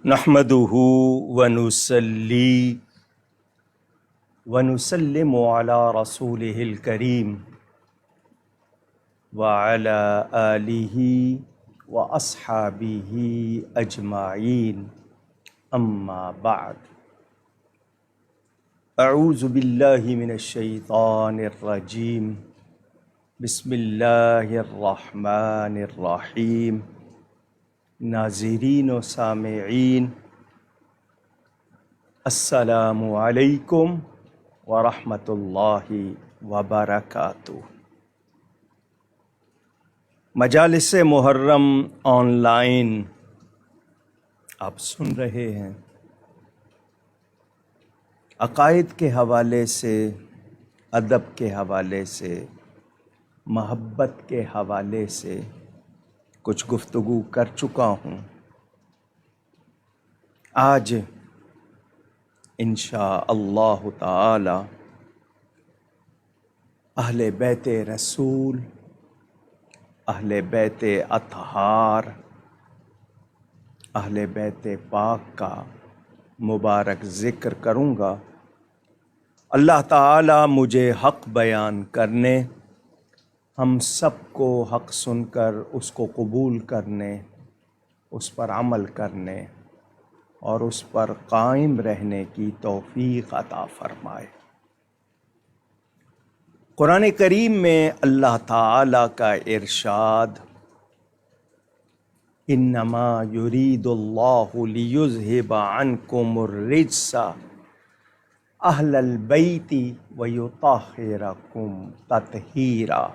نحمدہ ونصلی ونسلم علی رسولہ الکریم وعلی آلہ واصحابہ اجمعین، اما بعد۔ اعوذ باللہ من الشیطان الرجیم، بسم اللہ الرحمن الرحیم۔ ناظرین و سامعین، السلام علیکم ورحمۃ اللہ وبرکاتہ۔ مجالس محرم آن لائن آپ سن رہے ہیں۔ عقائد کے حوالے سے، ادب کے حوالے سے، محبت کے حوالے سے کچھ گفتگو کر چکا ہوں۔ آج انشاء اللہ تعالی اہل بیت رسول، اہل بیت اطہار، اہل بیت پاک کا مبارک ذکر کروں گا۔ اللہ تعالی مجھے حق بیان کرنے، ہم سب کو حق سن کر اس کو قبول کرنے، اس پر عمل کرنے اور اس پر قائم رہنے کی توفیق عطا فرمائے۔ قرآن کریم میں اللہ تعالی کا ارشاد، انما یرید اللہ لیذہب عنکم الرجس اہل البیت ویطہرکم تطہیرا۔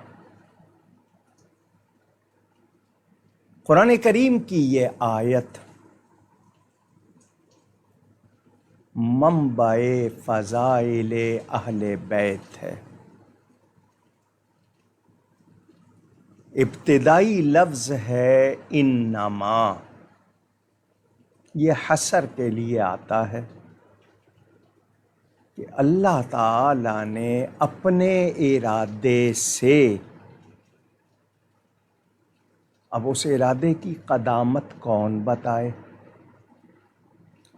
قرآن کریم کی یہ آیت منبع فضائل اہل بیت ہے۔ ابتدائی لفظ ہے انما، یہ حصر کے لیے آتا ہے کہ اللہ تعالی نے اپنے ارادے سے، اب اس ارادے کی قدامت کون بتائے؟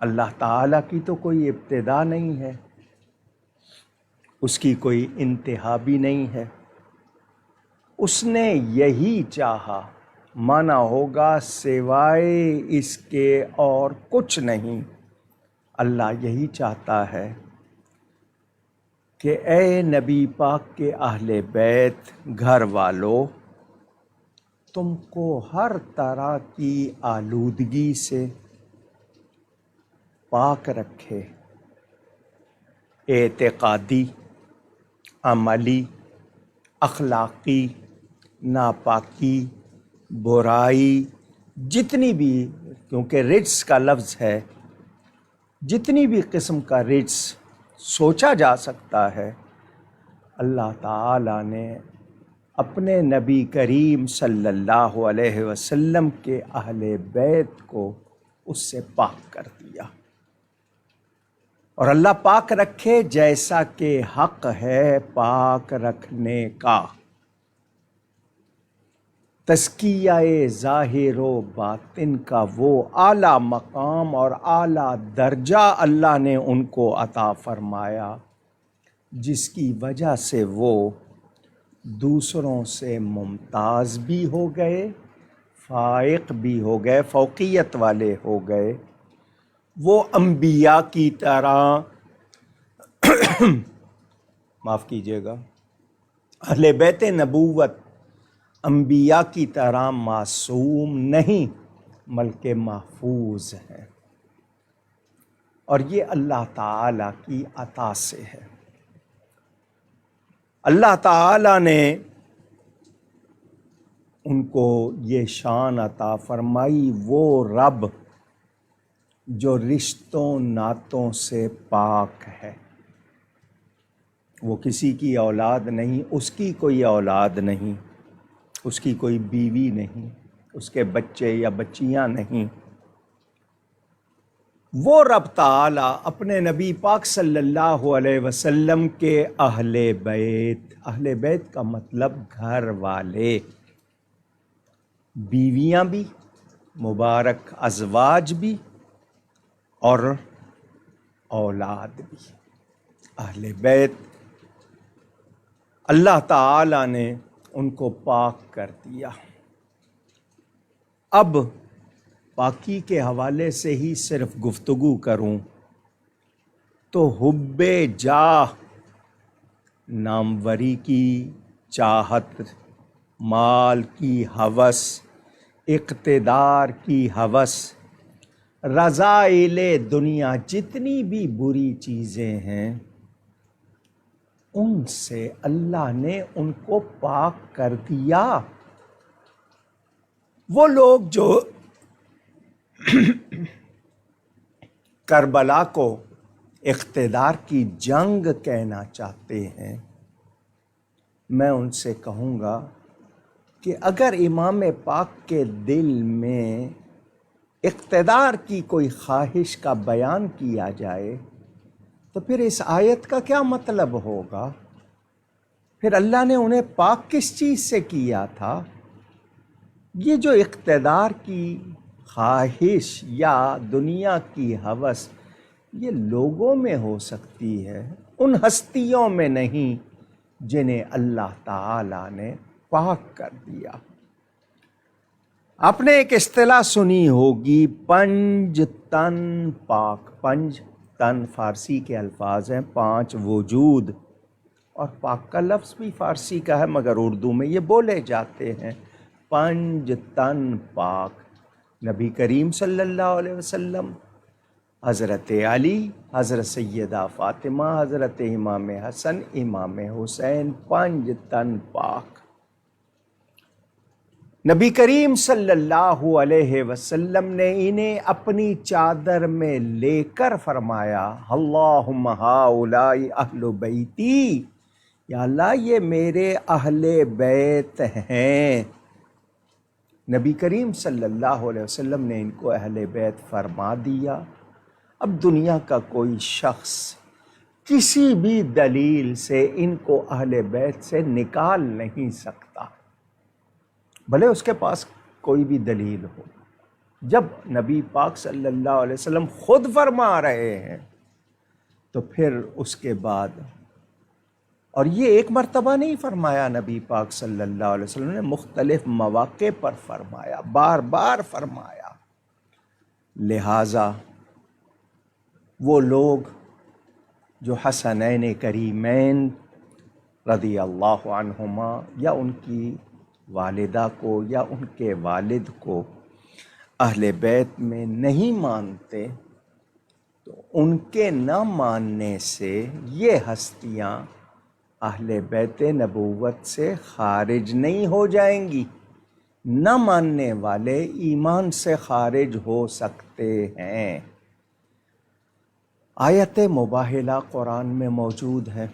اللہ تعالیٰ کی تو کوئی ابتدا نہیں ہے، اس کی کوئی انتہا بھی نہیں ہے۔ اس نے یہی چاہا، مانا ہوگا سوائے اس کے اور کچھ نہیں۔ اللہ یہی چاہتا ہے کہ اے نبی پاک کے اہل بیت، گھر والو، تم کو ہر طرح کی آلودگی سے پاک رکھے، اعتقادی، عملی، اخلاقی، ناپاکی، برائی، جتنی بھی، کیونکہ رجس کا لفظ ہے، جتنی بھی قسم کا رجس سوچا جا سکتا ہے، اللہ تعالی نے اپنے نبی کریم صلی اللہ علیہ وسلم کے اہل بیت کو اس سے پاک کر دیا۔ اور اللہ پاک رکھے جیسا کہ حق ہے پاک رکھنے کا۔ تزکیہ ظاہر و باطن کا وہ اعلیٰ مقام اور اعلیٰ درجہ اللہ نے ان کو عطا فرمایا، جس کی وجہ سے وہ دوسروں سے ممتاز بھی ہو گئے، فائق بھی ہو گئے، فوقیت والے ہو گئے۔ وہ انبیاء کی طرح معاف کیجیے گا، اہل بیت نبوت انبیاء کی طرح معصوم نہیں بلکہ محفوظ ہیں، اور یہ اللہ تعالی کی عطا سے ہے۔ اللہ تعالی نے ان کو یہ شان عطا فرمائی، وہ رب جو رشتوں ناتوں سے پاک ہے۔ وہ کسی کی اولاد نہیں، اس کی کوئی اولاد نہیں، اس کی کوئی بیوی نہیں، اس کے بچے یا بچیاں نہیں۔ وہ رب تعالی اپنے نبی پاک صلی اللہ علیہ وسلم کے اہل بیت، اہل بیت کا مطلب گھر والے، بیویاں بھی، مبارک ازواج بھی، اور اولاد بھی۔ اہل بیت اللہ تعالی نے ان کو پاک کر دیا۔ اب پاکی کے حوالے سے ہی صرف گفتگو کروں تو حب جاہ، ناموری کی چاہت، مال کی ہوس، اقتدار کی ہوس، رذائل دنیا، جتنی بھی بری چیزیں ہیں ان سے اللہ نے ان کو پاک کر دیا۔ وہ لوگ جو کربلا کو اقتدار کی جنگ کہنا چاہتے ہیں، میں ان سے کہوں گا کہ اگر امام پاک کے دل میں اقتدار کی کوئی خواہش کا بیان کیا جائے تو پھر اس آیت کا کیا مطلب ہوگا؟ پھر اللہ نے انہیں پاک کس چیز سے کیا تھا؟ یہ جو اقتدار کی خواہش یا دنیا کی ہوس یہ لوگوں میں ہو سکتی ہے، ان ہستیوں میں نہیں جنہیں اللہ تعالی نے پاک کر دیا۔ آپ نے ایک اصطلاح سنی ہوگی، پنج تن پاک۔ پنج تن فارسی کے الفاظ ہیں، 5 وجود، اور پاک کا لفظ بھی فارسی کا ہے مگر اردو میں یہ بولے جاتے ہیں، پنج تن پاک۔ نبی کریم صلی اللہ علیہ وسلم، حضرت علی، حضرت سیدہ فاطمہ، حضرت امام حسن، امام حسین، پنج تن پاک۔ نبی کریم صلی اللہ علیہ وسلم نے انہیں اپنی چادر میں لے کر فرمایا، اللہم ہؤلاء اہل بیتی، یا اللہ یہ میرے اہل بیت ہیں۔ نبی کریم صلی اللہ علیہ وسلم نے ان کو اہل بیت فرما دیا۔ اب دنیا کا کوئی شخص کسی بھی دلیل سے ان کو اہل بیت سے نکال نہیں سکتا، بھلے اس کے پاس کوئی بھی دلیل ہو۔ جب نبی پاک صلی اللہ علیہ وسلم خود فرما رہے ہیں تو پھر اس کے بعد، اور یہ ایک مرتبہ نہیں فرمایا، نبی پاک صلی اللہ علیہ وسلم نے مختلف مواقع پر فرمایا، بار بار فرمایا۔ لہٰذا وہ لوگ جو حسنین کریمین رضی اللہ عنہما یا ان کی والدہ کو یا ان کے والد کو اہل بیت میں نہیں مانتے، تو ان کے نہ ماننے سے یہ ہستیاں اہل بیت نبوت سے خارج نہیں ہو جائیں گی۔ نہ ماننے والے ایمان سے خارج ہو سکتے ہیں۔ آیت مباہلہ قرآن میں موجود ہے۔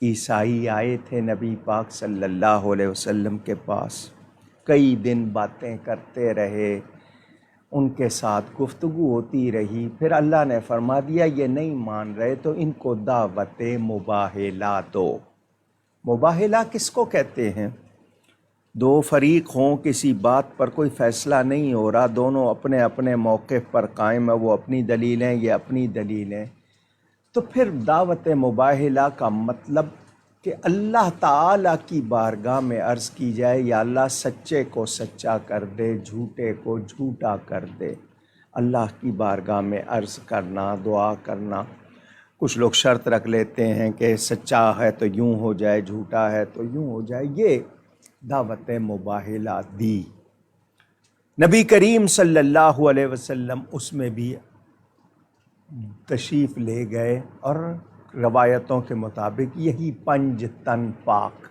عیسائی آئے تھے نبی پاک صلی اللہ علیہ وسلم کے پاس، کئی دن باتیں کرتے رہے، ان کے ساتھ گفتگو ہوتی رہی، پھر اللہ نے فرما دیا یہ نہیں مان رہے تو ان کو دعوت مباہلہ دو۔ مباہلہ کس کو کہتے ہیں؟ دو فریق ہوں، کسی بات پر کوئی فیصلہ نہیں ہو رہا، دونوں اپنے اپنے موقف پر قائم ہیں، وہ اپنی دلیلیں یہ اپنی دلیلیں، تو پھر دعوت مباہلہ کا مطلب کہ اللہ تعالیٰ کی بارگاہ میں عرض کی جائے، یا اللہ سچے کو سچا کر دے، جھوٹے کو جھوٹا کر دے۔ اللہ کی بارگاہ میں عرض کرنا، دعا کرنا۔ کچھ لوگ شرط رکھ لیتے ہیں کہ سچا ہے تو یوں ہو جائے، جھوٹا ہے تو یوں ہو جائے، یہ دعوت مباہلہ دی۔ نبی کریم صلی اللہ علیہ وسلم اس میں بھی تشریف لے گئے، اور روایتوں کے مطابق یہی پنج تن پاک۔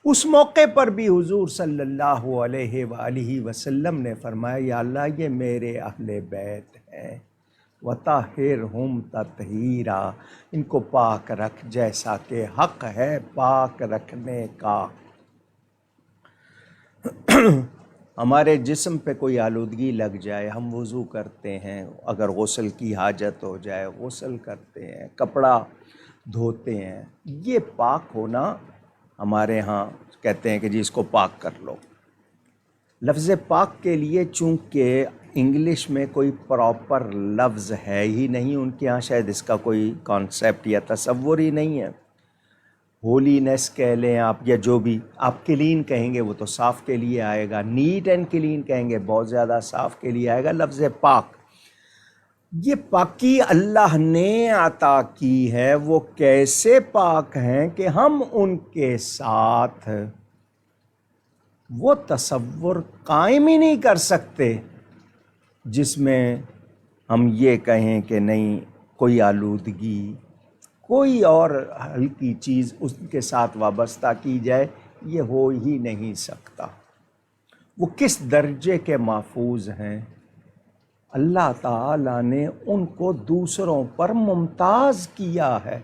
اس موقع پر بھی حضور صلی اللہ علیہ وآلہ وسلم نے فرمایا، یا اللہ یہ میرے اہل بیت ہیں، وطہرہم تطہیرا، ان کو پاک رکھ جیسا کہ حق ہے پاک رکھنے کا۔ ہمارے جسم پہ کوئی آلودگی لگ جائے، ہم وضو کرتے ہیں، اگر غسل کی حاجت ہو جائے غسل کرتے ہیں، کپڑا دھوتے ہیں، یہ پاک ہونا ہمارے ہاں کہتے ہیں کہ جی اس کو پاک کر لو۔ لفظ پاک کے لیے چونکہ انگلش میں کوئی پراپر لفظ ہے ہی نہیں، ان کے ہاں شاید اس کا کوئی کانسیپٹ یا تصور ہی نہیں ہے۔ ہولینس کہہ لیں آپ، یا جو بھی آپ کلین کہیں گے وہ تو صاف کے لیے آئے گا، نیٹ اینڈ کلین کہیں گے بہت زیادہ صاف کے لیے آئے گا۔ لفظ پاک، یہ پاکی اللہ نے عطا کی ہے، وہ کیسے پاک ہیں کہ ہم ان کے ساتھ وہ تصور قائم ہی نہیں کر سکتے جس میں ہم یہ کہیں کہ نہیں کوئی آلودگی، کوئی اور ہلکی چیز اس کے ساتھ وابستہ کی جائے، یہ ہو ہی نہیں سکتا۔ وہ کس درجے کے محفوظ ہیں، اللہ تعالیٰ نے ان کو دوسروں پر ممتاز کیا ہے،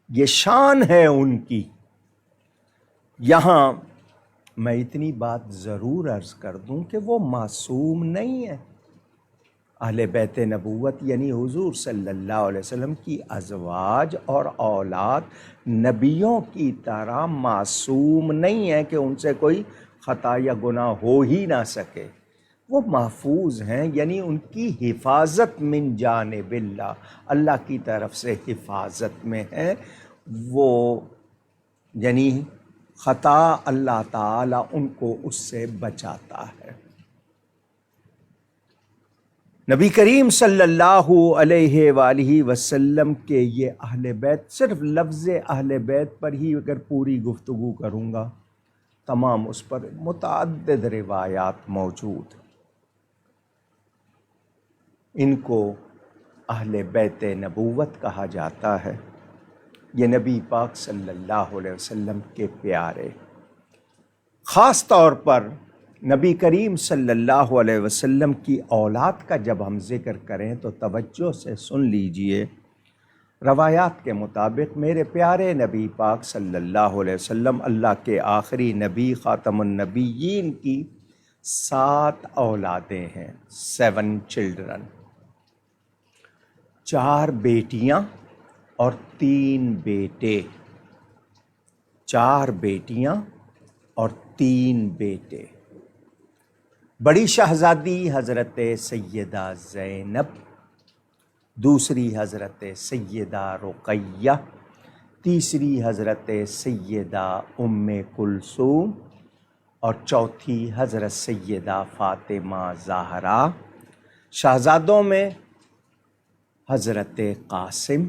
یہ شان ہے ان کی۔ یہاں میں اتنی بات ضرور عرض کر دوں کہ وہ معصوم نہیں ہے۔ اہل بیت نبوت یعنی حضور صلی اللہ علیہ وسلم کی ازواج اور اولاد نبیوں کی طرح معصوم نہیں ہے کہ ان سے کوئی خطا یا گناہ ہو ہی نہ سکے۔ وہ محفوظ ہیں، یعنی ان کی حفاظت من جانب اللہ، اللہ کی طرف سے حفاظت میں ہے وہ، یعنی خطا اللہ تعالیٰ ان کو اس سے بچاتا ہے۔ نبی کریم صلی اللہ علیہ وآلہ وسلم کے یہ اہل بیت، صرف لفظ اہل بیت پر ہی اگر پوری گفتگو کروں گا، تمام اس پر متعدد روایات موجود۔ ان کو اہل بیت نبوت کہا جاتا ہے۔ یہ نبی پاک صلی اللہ علیہ وسلم کے پیارے، خاص طور پر نبی کریم صلی اللہ علیہ وسلم کی اولاد کا جب ہم ذکر کریں تو توجہ سے سن لیجئے۔ روایات کے مطابق میرے پیارے نبی پاک صلی اللہ علیہ وسلم اللہ کے آخری نبی خاتم النبیین کی 7 اولادیں ہیں، 7 چلڈرن، 4 بیٹیاں اور 3 بیٹے، 4 بیٹیاں اور 3 بیٹے۔ بڑی شہزادی حضرت سیدہ زینب، دوسری حضرت سیدہ رقیہ، تیسری حضرت سیدہ ام کلثوم اور چوتھی حضرت سیدہ فاطمہ زہرا۔ شہزادوں میں حضرت قاسم،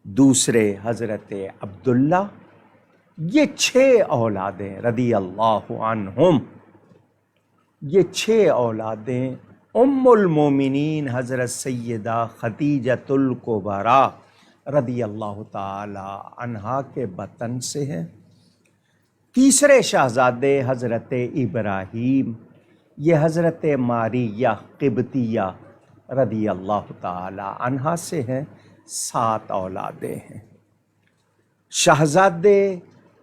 دوسرے حضرت عبداللہ، یہ 6 اولادیں رضی اللہ عنہم، یہ 6 اولادیں ام المومنین حضرت سیدہ خدیجۃ الکبریٰ رضی اللہ تعالی عنہا کے بطن سے ہیں۔ تیسرے شہزادے حضرت ابراہیم، یہ حضرت ماریہ قبطیہ رضی اللہ تعالی عنہا سے ہیں، 7 اولادیں ہیں۔ شہزادے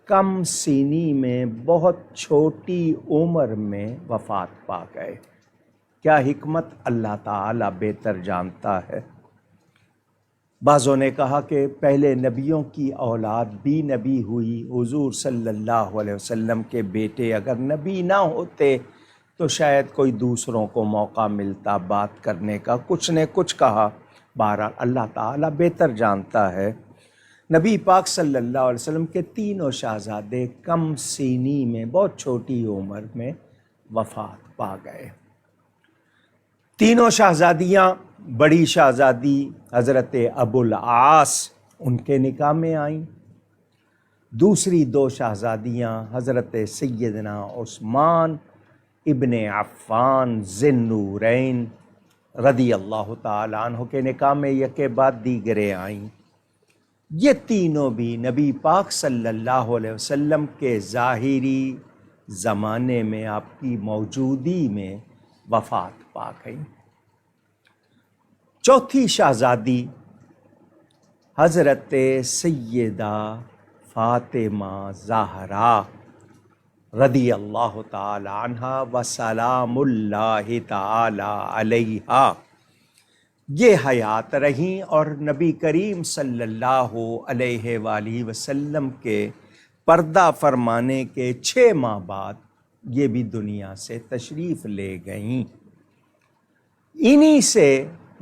کم سینی میں بہت چھوٹی عمر میں وفات پا گئے۔ کیا حکمت، اللہ تعالیٰ بہتر جانتا ہے۔ بعضوں نے کہا کہ پہلے نبیوں کی اولاد بھی نبی ہوئی، حضور صلی اللہ علیہ وسلم کے بیٹے اگر نبی نہ ہوتے تو شاید کوئی دوسروں کو موقع ملتا بات کرنے کا، کچھ نے کچھ کہا۔ بہرحال اللہ تعالیٰ بہتر جانتا ہے۔ نبی پاک صلی اللہ علیہ وسلم کے 3 شہزادے کم سینی میں بہت چھوٹی عمر میں وفات پا گئے۔ 3 شہزادیاں، بڑی شہزادی حضرت ابو العاص ان کے نکاح میں آئیں، دوسری 2 شہزادیاں حضرت سیدنا عثمان ابن عفان ذی النورین رضی اللہ تعالیٰ عنہ کے نکاح میں یکے بعد دیگرے آئیں۔ یہ تینوں بھی نبی پاک صلی اللہ علیہ وسلم کے ظاہری زمانے میں آپ کی موجودی میں وفات پا گئیں۔ چوتھی شہزادی حضرت سیدہ فاطمہ زہرا رضی اللہ تعالی عنہا و سلام اللہ تعالی علیہا، یہ حیات رہیں اور نبی کریم صلی اللہ علیہ وآلہ وسلم کے پردہ فرمانے کے 6 ماہ بعد یہ بھی دنیا سے تشریف لے گئیں۔ انہی سے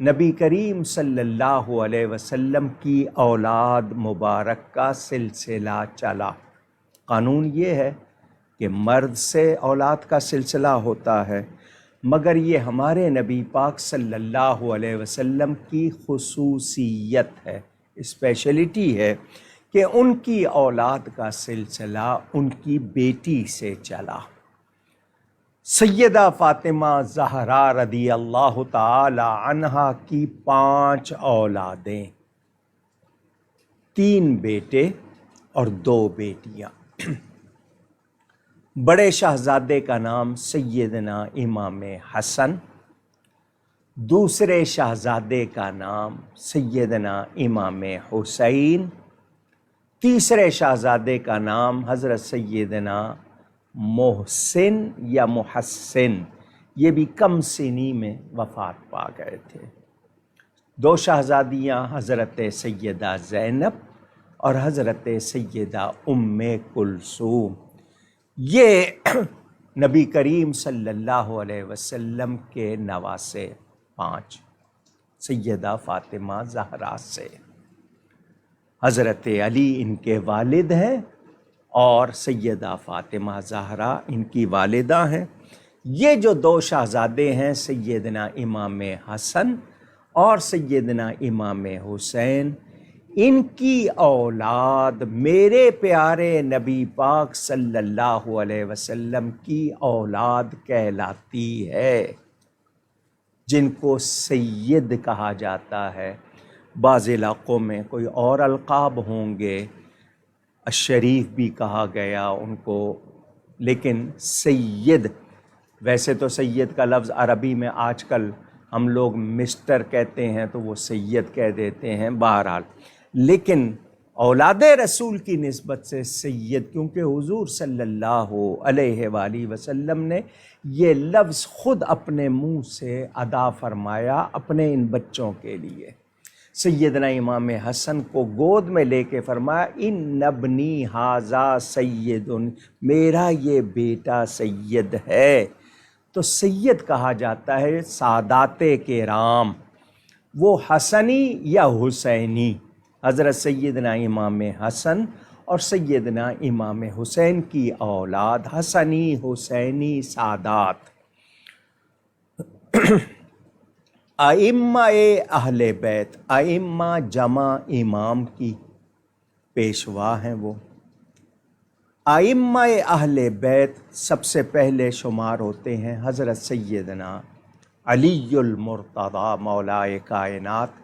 نبی کریم صلی اللہ علیہ وسلم کی اولاد مبارک کا سلسلہ چلا۔ قانون یہ ہے کہ مرد سے اولاد کا سلسلہ ہوتا ہے، مگر یہ ہمارے نبی پاک صلی اللہ علیہ وسلم کی خصوصیت ہے، اسپیشلٹی ہے کہ ان کی اولاد کا سلسلہ ان کی بیٹی سے چلا۔ سیدہ فاطمہ زہرا رضی اللہ تعالی عنہا کی 5 اولادیں، 3 بیٹے اور 2 بیٹیاں۔ بڑے شہزادے کا نام سیدنا امام حسن، دوسرے شہزادے کا نام سیدنا امام حسین، تیسرے شہزادے کا نام حضرت سیدنا محسن یا محسن، یہ بھی کم سنی میں وفات پا گئے تھے۔ 2 شہزادیاں حضرت سیدہ زینب اور حضرت سیدہ ام کلثوم، یہ نبی کریم صلی اللہ علیہ وسلم کے نواسے 5 سیدہ فاطمہ زہرا سے۔ حضرت علی ان کے والد ہیں اور سیدہ فاطمہ زہرا ان کی والدہ ہیں۔ یہ جو 2 شہزادے ہیں سیدنا امام حسن اور سیدنا امام حسین، ان کی اولاد میرے پیارے نبی پاک صلی اللہ علیہ وسلم کی اولاد کہلاتی ہے، جن کو سید کہا جاتا ہے۔ بعض علاقوں میں کوئی اور القاب ہوں گے، الشریف بھی کہا گیا ان کو، لیکن سید، ویسے تو سید کا لفظ عربی میں آج کل ہم لوگ مسٹر کہتے ہیں تو وہ سید کہہ دیتے ہیں، بہرحال لیکن اولاد رسول کی نسبت سے سید، کیونکہ حضور صلی اللہ علیہ وآلہ وسلم نے یہ لفظ خود اپنے منہ سے ادا فرمایا اپنے ان بچوں کے لیے۔ سیدنا امام حسن کو گود میں لے کے فرمایا ان ابنی ھذا سید، میرا یہ بیٹا سید ہے۔ تو سید کہا جاتا ہے سادات کرام، وہ حسنی یا حسینی، حضرت سیدنا امام حسن اور سیدنا امام حسین کی اولاد حسنی حسینی سادات۔ ائمہ اہل بیت، ائمہ جمع امام کی پیشوا ہیں وہ۔ ائمہ اہل بیت سب سے پہلے شمار ہوتے ہیں حضرت سیدنا علی المرتضیٰ مولائے کائنات،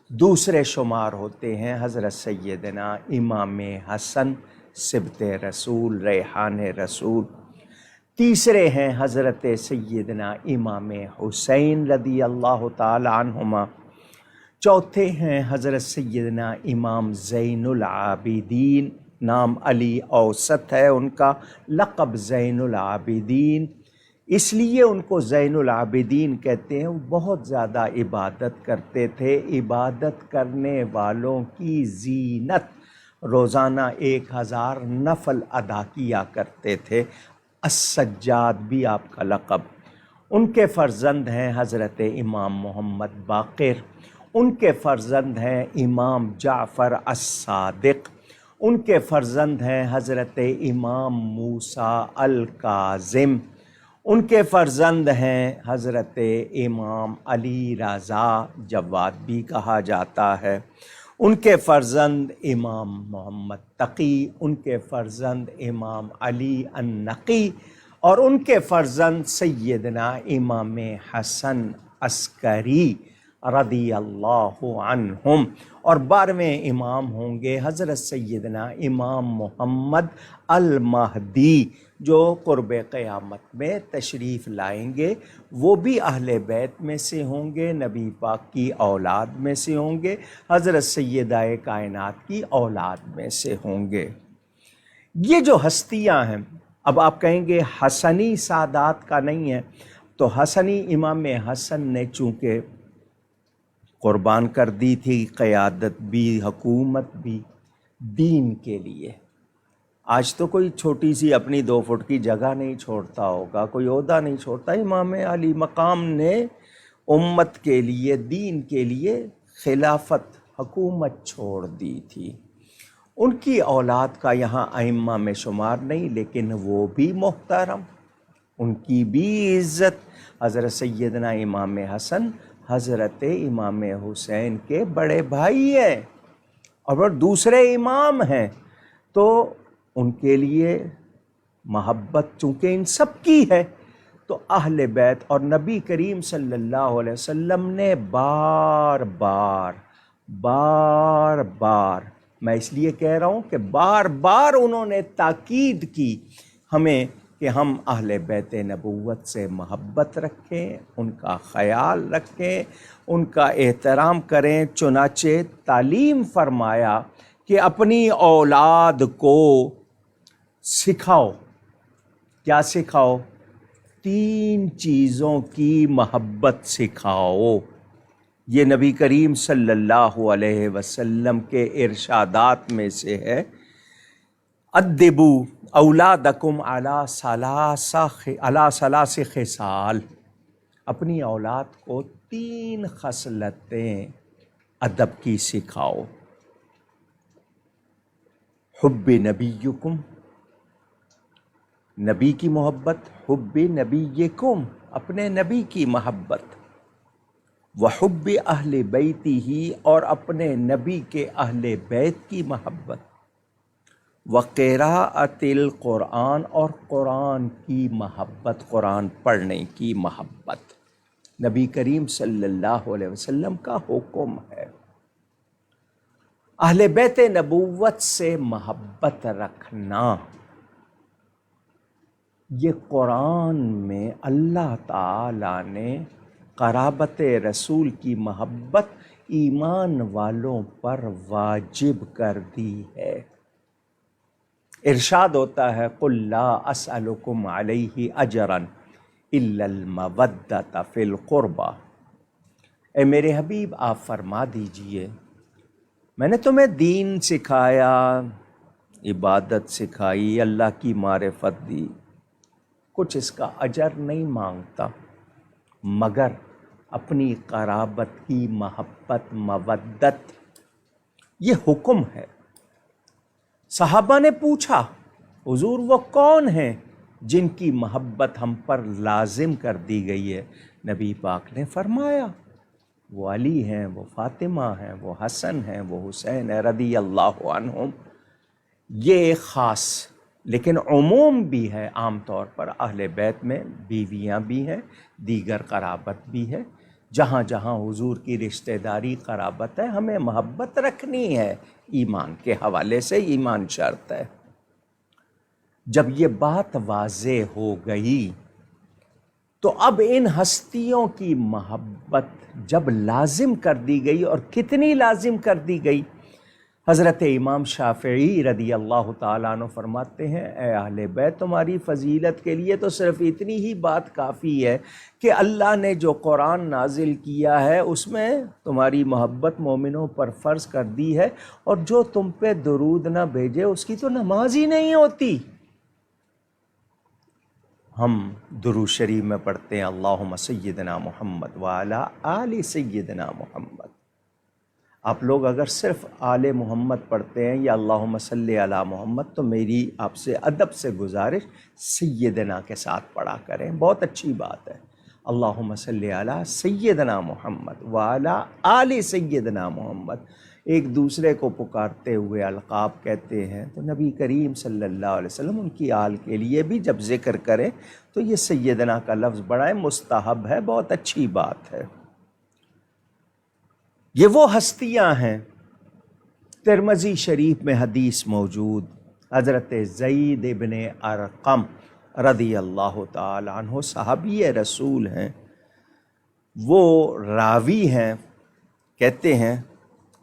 دوسرے شمار ہوتے ہیں حضرت سیدنا امام حسن سبط رسول ریحان رسول، تیسرے ہیں حضرت سیدنا امام حسین رضی اللہ تعالی عنہما، چوتھے ہیں حضرت سیدنا امام زین العابدین، نام علی اوسط ہے ان کا، لقب زین العابدین، اس لیے ان کو زین العابدین کہتے ہیں۔ وہ بہت زیادہ عبادت کرتے تھے، عبادت کرنے والوں کی زینت، روزانہ 1000 نفل ادا کیا کرتے تھے، السجاد بھی آپ کا لقب۔ ان کے فرزند ہیں حضرت امام محمد باقر، ان کے فرزند ہیں امام جعفر الصادق، ان کے فرزند ہیں حضرت امام موسیٰ الکاظم، ان کے فرزند ہیں حضرت امام علی رضا جواد بھی کہا جاتا ہے، ان کے فرزند امام محمد تقی، ان کے فرزند امام علی النقی، اور ان کے فرزند سیدنا امام حسن عسکری رضی اللہ عنہم، اور 12ویں امام ہوں گے حضرت سیدنا امام محمد المہدی، جو قرب قیامت میں تشریف لائیں گے، وہ بھی اہل بیت میں سے ہوں گے، نبی پاک کی اولاد میں سے ہوں گے، حضرت سیدہ کائنات کی اولاد میں سے ہوں گے۔ یہ جو ہستیاں ہیں، اب آپ کہیں گے حسنی سادات کا نہیں ہے، تو حسنی امام حسن نے چونکہ قربان کر دی تھی قیادت بھی حکومت بھی دین کے لیے۔ آج تو کوئی چھوٹی سی اپنی 2 فٹ کی جگہ نہیں چھوڑتا ہوگا، کوئی عہدہ نہیں چھوڑتا۔ امام علی مقام نے امت کے لیے، دین کے لیے خلافت، حکومت چھوڑ دی تھی۔ ان کی اولاد کا یہاں ائمہ میں شمار نہیں، لیکن وہ بھی محترم، ان کی بھی عزت۔ حضرت سیدنا امام حسن حضرت امام حسین کے بڑے بھائی ہیں اور وہ دوسرے امام ہیں، تو ان کے لیے محبت چونکہ ان سب کی ہے، تو اہل بیت اور نبی کریم صلی اللہ علیہ وسلم نے بار بار میں اس لیے کہہ رہا ہوں کہ بار بار انہوں نے تاکید کی ہمیں کہ ہم اہل بیت نبوت سے محبت رکھیں، ان کا خیال رکھیں، ان کا احترام کریں۔ چنانچہ تعلیم فرمایا کہ اپنی اولاد کو سکھاؤ، کیا سکھاؤ؟ 3 چیزوں کی محبت سکھاؤ۔ یہ نبی کریم صلی اللہ علیہ وسلم کے ارشادات میں سے ہے، ادبوا اولادکم علی ثلاث خصال، اپنی اولاد کو 3 خصلتیں ادب کی سکھاؤ۔ حب نبیکم، نبی کی محبت، حب نبیکم، اپنے نبی کی محبت، وحب اہل بیتہ، اور اپنے نبی کے اہل بیت کی محبت، وقراءۃ القرآن، اور قرآن کی محبت، قرآن پڑھنے کی محبت۔ نبی کریم صلی اللہ علیہ وسلم کا حکم ہے اہل بیت نبوت سے محبت رکھنا۔ یہ قرآن میں اللہ تعالیٰ نے قرابت رسول کی محبت ایمان والوں پر واجب کر دی ہے۔ ارشاد ہوتا ہے قُلْ لَا أَسْأَلُكُمْ عَلَيْهِ أَجْرًا إِلَّا الْمَوَدَّةَ فِي الْقُرْبَى، اے میرے حبیب آپ فرما دیجئے میں نے تمہیں دین سکھایا، عبادت سکھائی، اللہ کی معرفت دی، کچھ اس کا اجر نہیں مانگتا مگر اپنی قرابت کی محبت، مودت۔ یہ حکم ہے۔ صحابہ نے پوچھا حضور وہ کون ہیں جن کی محبت ہم پر لازم کر دی گئی ہے؟ نبی پاک نے فرمایا وہ علی ہیں، وہ فاطمہ ہیں، وہ حسن ہیں، وہ حسین ہیں رضی اللہ عنہم۔ یہ ایک خاص لیکن عموم بھی ہے، عام طور پر اہل بیت میں بیویاں بھی ہیں، دیگر قرابت بھی ہے، جہاں جہاں حضور کی رشتہ داری قرابت ہے ہمیں محبت رکھنی ہے۔ ایمان کے حوالے سے ایمان شرط ہے۔ جب یہ بات واضح ہو گئی تو اب ان ہستیوں کی محبت جب لازم کر دی گئی، اور کتنی لازم کر دی گئی، حضرت امام شافعی رضی اللہ تعالیٰ عنہ فرماتے ہیں اے اہل بیت تمہاری فضیلت کے لیے تو صرف اتنی ہی بات کافی ہے کہ اللہ نے جو قرآن نازل کیا ہے اس میں تمہاری محبت مومنوں پر فرض کر دی ہے، اور جو تم پہ درود نہ بھیجے اس کی تو نماز ہی نہیں ہوتی۔ ہم درود شریف میں پڑھتے ہیں اللہم سیدنا محمد وعلی آل سیدنا محمد۔ آپ لوگ اگر صرف آل محمد پڑھتے ہیں یا اللہم صلی علی محمد، تو میری آپ سے ادب سے گزارش سیدنا کے ساتھ پڑھا کریں، بہت اچھی بات ہے۔ اللہم صلی علی سیدنا محمد وعلی آل سیدنا محمد، ایک دوسرے کو پکارتے ہوئے القاب کہتے ہیں، تو نبی کریم صلی اللہ علیہ وسلم ان کی آل کے لیے بھی جب ذکر کریں تو یہ سیدنا کا لفظ بڑا مستحب ہے، بہت اچھی بات ہے۔ یہ وہ ہستیاں ہیں، ترمذی شریف میں حدیث موجود، حضرت زید ابن ارقم رضی اللہ تعالی عنہ صحابی رسول ہیں، وہ راوی ہیں، کہتے ہیں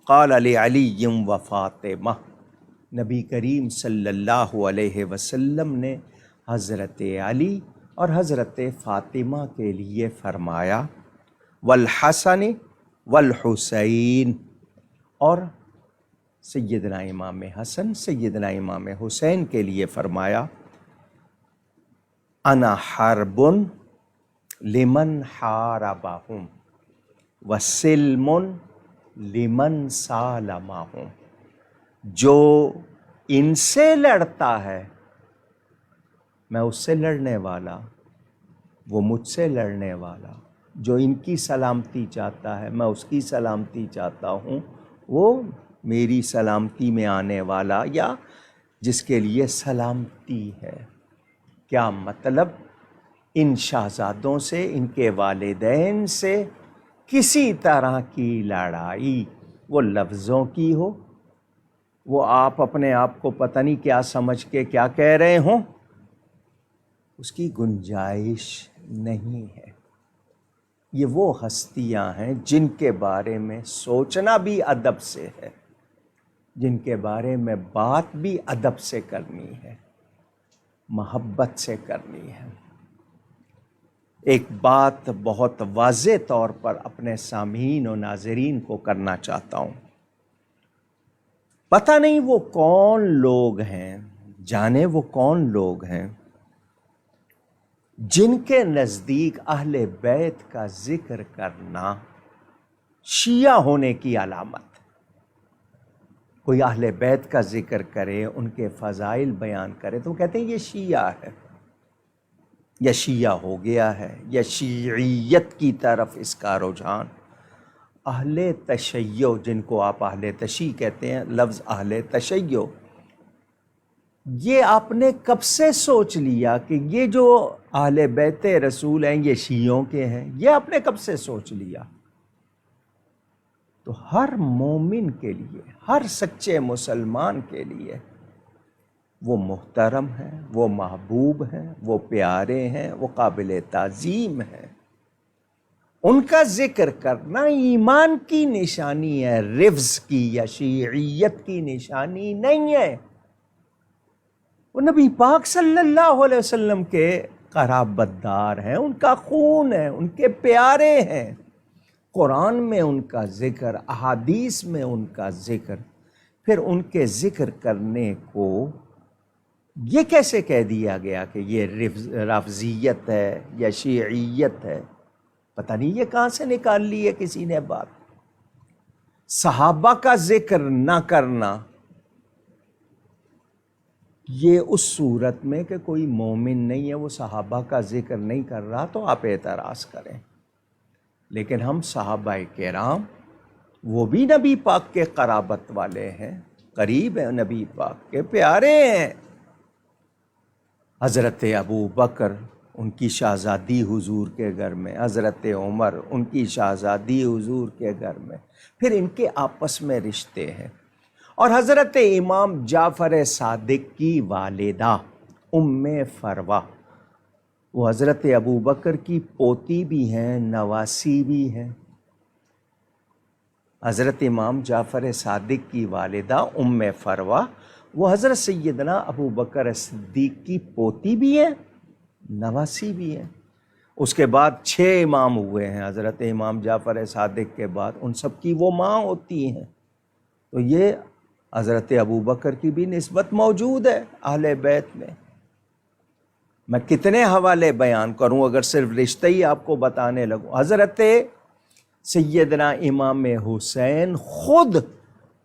قال لعلی و فاطمہ، نبی کریم صلی اللہ علیہ وسلم نے حضرت علی اور حضرت فاطمہ کے لیے فرمایا والحسن والحسین، اور سیدنا امام حسن سیدنا امام حسین کے لیے فرمایا انا حرب لمن حاربہم، وسلم لمن سالمہم، جو ان سے لڑتا ہے میں اس سے لڑنے والا، وہ مجھ سے لڑنے والا، جو ان کی سلامتی چاہتا ہے میں اس کی سلامتی چاہتا ہوں، وہ میری سلامتی میں آنے والا یا جس کے لیے سلامتی ہے۔ کیا مطلب؟ ان شہزادوں سے، ان کے والدین سے کسی طرح کی لڑائی، وہ لفظوں کی ہو، وہ آپ اپنے آپ کو پتہ نہیں کیا سمجھ کے کیا کہہ رہے ہوں، اس کی گنجائش نہیں ہے۔ یہ وہ ہستیاں ہیں جن کے بارے میں سوچنا بھی ادب سے ہے، جن کے بارے میں بات بھی ادب سے کرنی ہے، محبت سے کرنی ہے۔ ایک بات بہت واضح طور پر اپنے سامعین و ناظرین کو کرنا چاہتا ہوں۔ پتہ نہیں وہ کون لوگ ہیں، جانے وہ کون لوگ ہیں جن کے نزدیک اہل بیت کا ذکر کرنا شیعہ ہونے کی علامت۔ کوئی اہل بیت کا ذکر کرے، ان کے فضائل بیان کرے تو کہتے ہیں یہ شیعہ ہے، یا شیعہ ہو گیا ہے، یا شیعیت کی طرف اس کا رجحان۔ اہل تشیع، جن کو آپ اہل تشیع کہتے ہیں، لفظ اہل تشیع، یہ آپ نے کب سے سوچ لیا کہ یہ جو اہل بیت رسول ہیں یہ شیعوں کے ہیں؟ یہ آپ نے کب سے سوچ لیا؟ تو ہر مومن کے لیے، ہر سچے مسلمان کے لیے وہ محترم ہیں، وہ محبوب ہیں، وہ پیارے ہیں، وہ قابل تعظیم ہیں۔ ان کا ذکر کرنا ایمان کی نشانی ہے، رفض کی یا شیعیت کی نشانی نہیں ہے۔ وہ نبی پاک صلی اللہ علیہ وسلم کے قرابت دار ہیں، ان کا خون ہے، ان کے پیارے ہیں۔ قرآن میں ان کا ذکر، احادیث میں ان کا ذکر، پھر ان کے ذکر کرنے کو یہ کیسے کہہ دیا گیا کہ یہ رافضیت ہے یا شیعیت ہے؟ پتہ نہیں یہ کہاں سے نکال لی ہے کسی نے بات۔ صحابہ کا ذکر نہ کرنا یہ اس صورت میں کہ کوئی مومن نہیں ہے، وہ صحابہ کا ذکر نہیں کر رہا تو آپ اعتراض کریں، لیکن ہم صحابہ کرام وہ بھی نبی پاک کے قرابت والے ہیں، قریب ہیں، نبی پاک کے پیارے ہیں۔ حضرت ابو بکر، ان کی شہزادی حضور کے گھر میں، حضرت عمر، ان کی شہزادی حضور کے گھر میں، پھر ان کے آپس میں رشتے ہیں۔ اور حضرت امام جعفر صادق کی والدہ ام فروہ، وہ حضرت ابو بکر کی پوتی بھی ہیں، نواسی بھی ہیں۔ حضرت امام جعفر صادق کی والدہ ام فروہ، وہ حضرت سیدنا ابو بکر صدیق کی پوتی بھی ہیں، نواسی بھی ہیں۔ اس کے بعد 6 امام ہوئے ہیں حضرت امام جعفر صادق کے بعد، ان سب کی وہ ماں ہوتی ہیں۔ تو یہ حضرت ابو بکر کی بھی نسبت موجود ہے اہل بیت میں۔ میں کتنے حوالے بیان کروں اگر صرف رشتہ ہی آپ کو بتانے لگوں۔ حضرت سیدنا امام حسین خود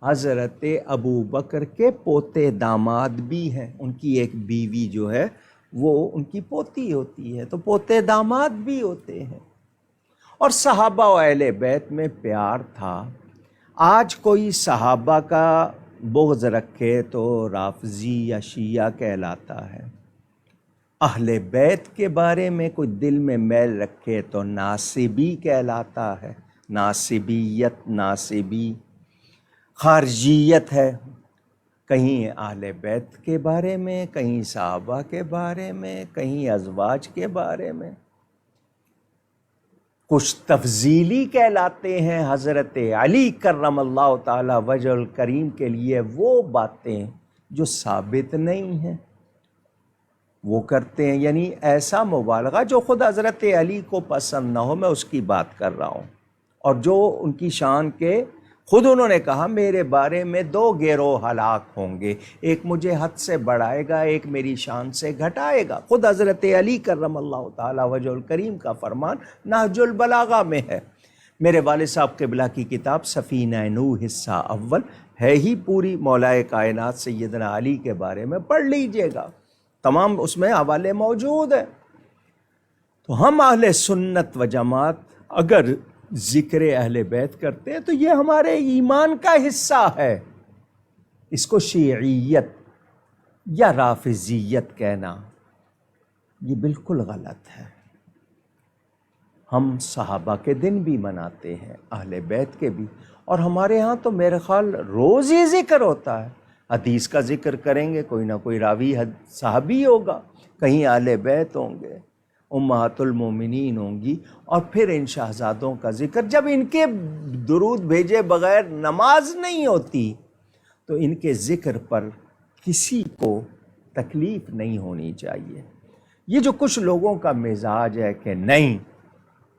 حضرت ابو بکر کے پوتے داماد بھی ہیں، ان کی ایک بیوی جو ہے وہ ان کی پوتی ہوتی ہے، تو پوتے داماد بھی ہوتے ہیں۔ اور صحابہ و اہل بیت میں پیار تھا۔ آج کوئی صحابہ کا بغض رکھے تو رافضی یا شیعہ کہلاتا ہے، اہل بیت کے بارے میں کوئی دل میں میل رکھے تو ناصبی کہلاتا ہے، ناصبیت، ناصبی خارجیت ہے۔ کہیں اہل بیت کے بارے میں، کہیں صحابہ کے بارے میں، کہیں ازواج کے بارے میں، کچھ تفضیلی کہلاتے ہیں حضرت علی کرم اللہ تعالی وجہ الکریم کے لیے وہ باتیں جو ثابت نہیں ہیں وہ کرتے ہیں، یعنی ایسا مبالغہ جو خود حضرت علی کو پسند نہ ہو، میں اس کی بات کر رہا ہوں، اور جو ان کی شان کے خود انہوں نے کہا میرے بارے میں 2 گروہ ہلاک ہوں گے، ایک مجھے حد سے بڑھائے گا، ایک میری شان سے گھٹائے گا۔ خود حضرت علی کرم اللہ تعالی وجہ الکریم کا فرمان نہج البلاغہ میں ہے، میرے والد صاحب قبلہ کی کتاب سفینہ نوح حصہ اول ہے ہی پوری مولائے کائنات سیدنا علی کے بارے میں، پڑھ لیجئے گا، تمام اس میں حوالے موجود ہیں۔ تو ہم اہل سنت و جماعت اگر ذکر اہل بیت کرتے ہیں تو یہ ہمارے ایمان کا حصہ ہے۔ اس کو شیعیت یا رافضیت کہنا یہ بالکل غلط ہے۔ ہم صحابہ کے دن بھی مناتے ہیں، اہل بیت کے بھی، اور ہمارے ہاں تو میرے خیال روز ہی ذکر ہوتا ہے۔ حدیث کا ذکر کریں گے، کوئی نہ کوئی راوی صحابی ہوگا، کہیں اہل بیت ہوں گے، امہات المومنین ہوں گی، اور پھر ان شہزادوں کا ذکر۔ جب ان کے درود بھیجے بغیر نماز نہیں ہوتی تو ان کے ذکر پر کسی کو تکلیف نہیں ہونی چاہیے۔ یہ جو کچھ لوگوں کا مزاج ہے کہ نہیں،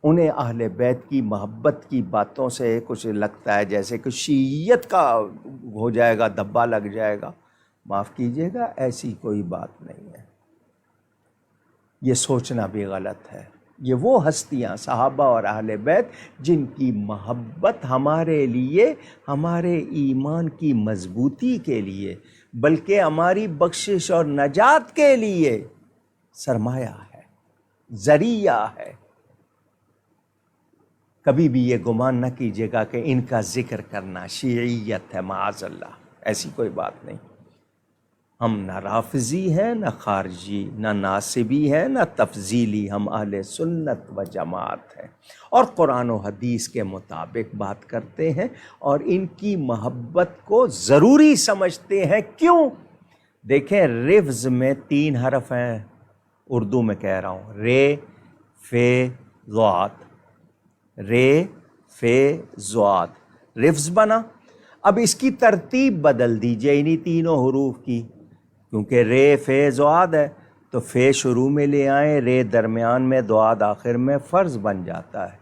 انہیں اہل بیت کی محبت کی باتوں سے کچھ لگتا ہے جیسے کہ شیعیت کا ہو جائے گا، دھبا لگ جائے گا، معاف کیجیے گا، ایسی کوئی بات نہیں ہے۔ یہ سوچنا بھی غلط ہے۔ یہ وہ ہستیاں صحابہ اور اہل بیت جن کی محبت ہمارے لیے، ہمارے ایمان کی مضبوطی کے لیے، بلکہ ہماری بخشش اور نجات کے لیے سرمایہ ہے، ذریعہ ہے۔ کبھی بھی یہ گمان نہ کیجیے گا کہ ان کا ذکر کرنا شیعیت ہے، معاذ اللہ، ایسی کوئی بات نہیں۔ ہم نہ رافضی ہیں، نہ خارجی، نہ ناصبی ہیں، نہ تفضیلی، ہم اہل سنت و جماعت ہیں، اور قرآن و حدیث کے مطابق بات کرتے ہیں، اور ان کی محبت کو ضروری سمجھتے ہیں۔ کیوں؟ دیکھیں، رفظ میں 3 حرف ہیں، اردو میں کہہ رہا ہوں، رے، فے، ضاد، رے، فے، ضاد، رفظ بنا۔ اب اس کی ترتیب بدل دیجئے انہی تینوں حروف کی، کیونکہ رے، فے، ضاد ہے تو فے شروع میں لے آئیں، رے درمیان میں، ضاد آخر میں، فرض بن جاتا ہے۔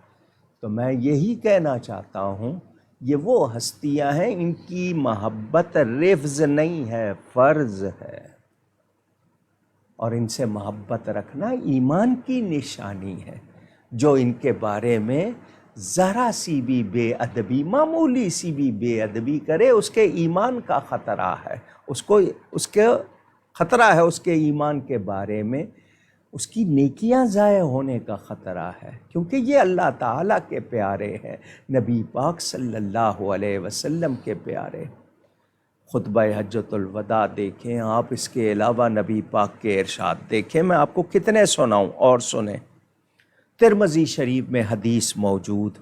تو میں یہی کہنا چاہتا ہوں، یہ وہ ہستیاں ہیں، ان کی محبت رفظ نہیں ہے، فرض ہے، اور ان سے محبت رکھنا ایمان کی نشانی ہے۔ جو ان کے بارے میں ذرا سی بھی بے ادبی، معمولی سی بھی بے ادبی کرے، اس کے ایمان کا خطرہ ہے، اس کے خطرہ ہے، اس کے ایمان کے بارے میں اس کی نیکیاں ضائع ہونے کا خطرہ ہے، کیونکہ یہ اللہ تعالیٰ کے پیارے ہیں، نبی پاک صلی اللہ علیہ وسلم کے پیارے۔ خطبہ حجۃ الوداع دیکھیں آپ، اس کے علاوہ نبی پاک کے ارشاد دیکھیں، میں آپ کو کتنے سناؤں، اور سنیں۔ ترمذی شریف میں حدیث موجود،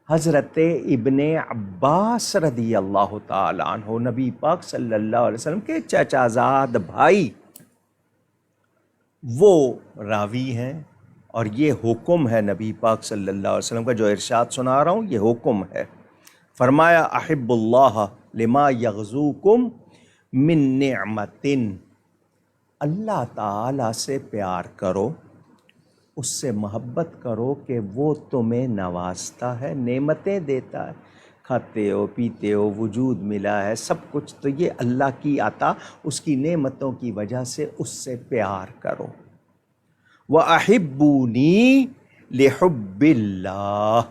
حضرت ابن عباس رضی اللہ تعالی عنہ، نبی پاک صلی اللہ علیہ وسلم کے چچا زاد بھائی، وہ راوی ہیں، اور یہ حکم ہے نبی پاک صلی اللہ علیہ وسلم کا، جو ارشاد سنا رہا ہوں یہ حکم ہے۔ فرمایا احب اللہ لما یغزوکم من نعمت، اللہ تعالیٰ سے پیار کرو، اس سے محبت کرو کہ وہ تمہیں نوازتا ہے، نعمتیں دیتا ہے، کھاتے ہو، پیتے ہو، وجود ملا ہے، سب کچھ تو یہ اللہ کی عطا، اس کی نعمتوں کی وجہ سے اس سے پیار کرو۔ وَأَحِبُّونِي لِحُبِّ اللَّهِ،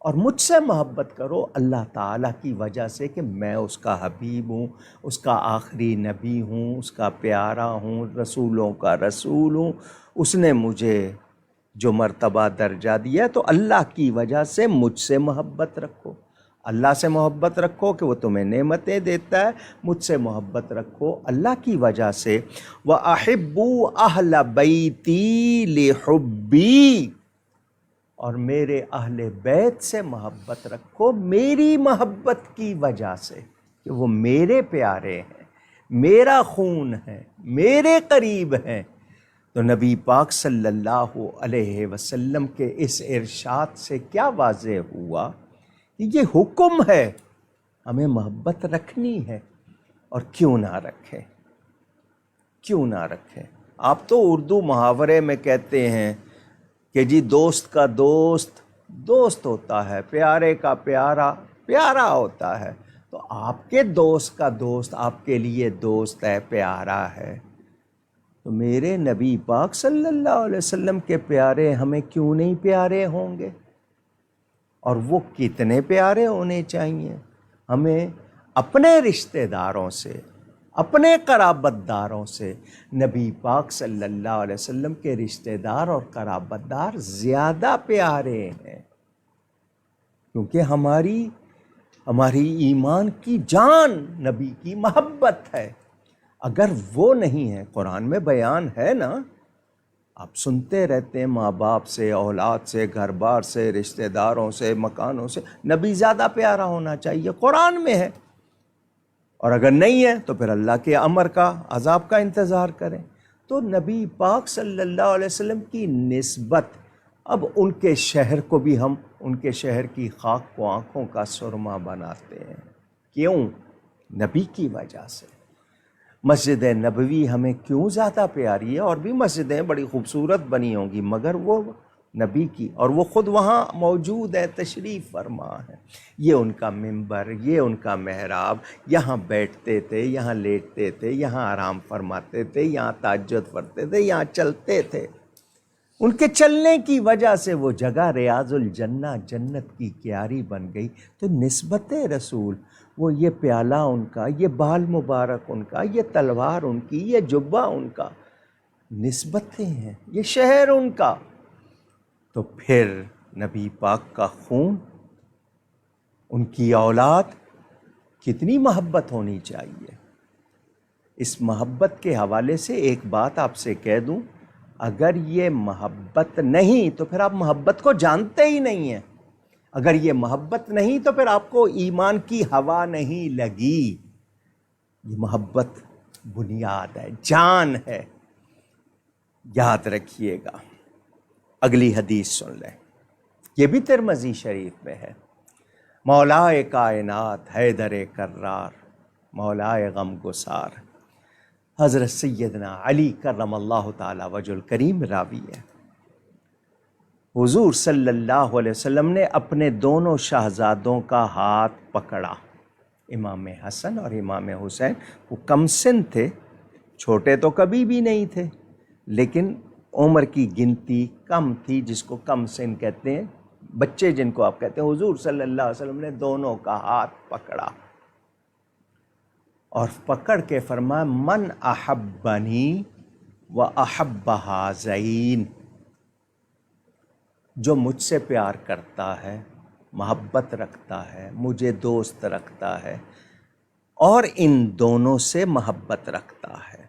اور مجھ سے محبت کرو اللہ تعالیٰ کی وجہ سے کہ میں اس کا حبیب ہوں، اس کا آخری نبی ہوں، اس کا پیارا ہوں، رسولوں کا رسول ہوں، اس نے مجھے جو مرتبہ درجہ دیا، تو اللہ کی وجہ سے مجھ سے محبت رکھو، اللہ سے محبت رکھو کہ وہ تمہیں نعمتیں دیتا ہے، مجھ سے محبت رکھو اللہ کی وجہ سے۔ وَأَحِبُّوا أَهْلَ بَيْتِي لِحُبِّي، اور میرے اہل بیت سے محبت رکھو میری محبت کی وجہ سے، کہ وہ میرے پیارے ہیں، میرا خون ہے، میرے قریب ہیں۔ تو نبی پاک صلی اللہ علیہ وسلم کے اس ارشاد سے کیا واضح ہوا کہ یہ حکم ہے، ہمیں محبت رکھنی ہے، اور کیوں نہ رکھیں، کیوں نہ رکھیں۔ آپ تو اردو محاورے میں کہتے ہیں کہ جی دوست کا دوست دوست ہوتا ہے، پیارے کا پیارا پیارا ہوتا ہے، تو آپ کے دوست کا دوست آپ کے لیے دوست ہے، پیارا ہے، تو میرے نبی پاک صلی اللہ علیہ وسلم کے پیارے ہمیں کیوں نہیں پیارے ہوں گے؟ اور وہ کتنے پیارے ہونے چاہیے. ہمیں اپنے رشتہ داروں سے، اپنے قرابت داروں سے نبی پاک صلی اللہ علیہ وسلم کے رشتہ دار اور قرابت دار زیادہ پیارے ہیں، کیونکہ ہماری ایمان کی جان نبی کی محبت ہے. اگر وہ نہیں ہے، قرآن میں بیان ہے نا، آپ سنتے رہتے ہیں ماں باپ سے، اولاد سے، گھر بار سے، رشتہ داروں سے، مکانوں سے نبی زیادہ پیارا ہونا چاہیے، قرآن میں ہے. اور اگر نہیں ہے تو پھر اللہ کے امر کا، عذاب کا انتظار کریں. تو نبی پاک صلی اللہ علیہ وسلم کی نسبت، اب ان کے شہر کو بھی ہم ان کے شہر کی خاک کو آنکھوں کا سرما بناتے ہیں. کیوں؟ نبی کی وجہ سے. مسجد نبوی ہمیں کیوں زیادہ پیاری ہے؟ اور بھی مسجدیں بڑی خوبصورت بنی ہوں گی، مگر وہ نبی کی، اور وہ خود وہاں موجود ہے، تشریف فرما ہے. یہ ان کا منبر، یہ ان کا محراب، یہاں بیٹھتے تھے، یہاں لیٹتے تھے، یہاں آرام فرماتے تھے، یہاں تہجد پڑھتے تھے، یہاں چلتے تھے. ان کے چلنے کی وجہ سے وہ جگہ ریاض الجنہ، جنت کی کیاری بن گئی. تو نسبت رسول، وہ یہ پیالہ ان کا، یہ بال مبارک ان کا، یہ تلوار ان کی، یہ جبہ ان کا، نسبتیں ہیں، یہ شہر ان کا. تو پھر نبی پاک کا خون، ان کی اولاد، کتنی محبت ہونی چاہیے. اس محبت کے حوالے سے ایک بات آپ سے کہہ دوں، اگر یہ محبت نہیں تو پھر آپ محبت کو جانتے ہی نہیں ہیں. اگر یہ محبت نہیں تو پھر آپ کو ایمان کی ہوا نہیں لگی. یہ محبت بنیاد ہے، جان ہے، یاد رکھیے گا. اگلی حدیث سن لیں، یہ بھی ترمذی شریف میں ہے. مولائے کائنات حیدر کرار، مولائے غم گسار، حضرت سیدنا علی کرم اللہ تعالی وجہ الکریم راوی ہے. حضور صلی اللہ علیہ وسلم نے اپنے دونوں شہزادوں کا ہاتھ پکڑا، امام حسن اور امام حسین. وہ کم سن تھے، چھوٹے تو کبھی بھی نہیں تھے، لیکن عمر کی گنتی کم تھی، جس کو کم سن کہتے ہیں، بچے جن کو آپ کہتے ہیں. حضور صلی اللہ علیہ وسلم نے دونوں کا ہاتھ پکڑا اور پکڑ کے فرمایا، من احبنی و احب ہذین، جو مجھ سے پیار کرتا ہے، محبت رکھتا ہے، مجھے دوست رکھتا ہے، اور ان دونوں سے محبت رکھتا ہے،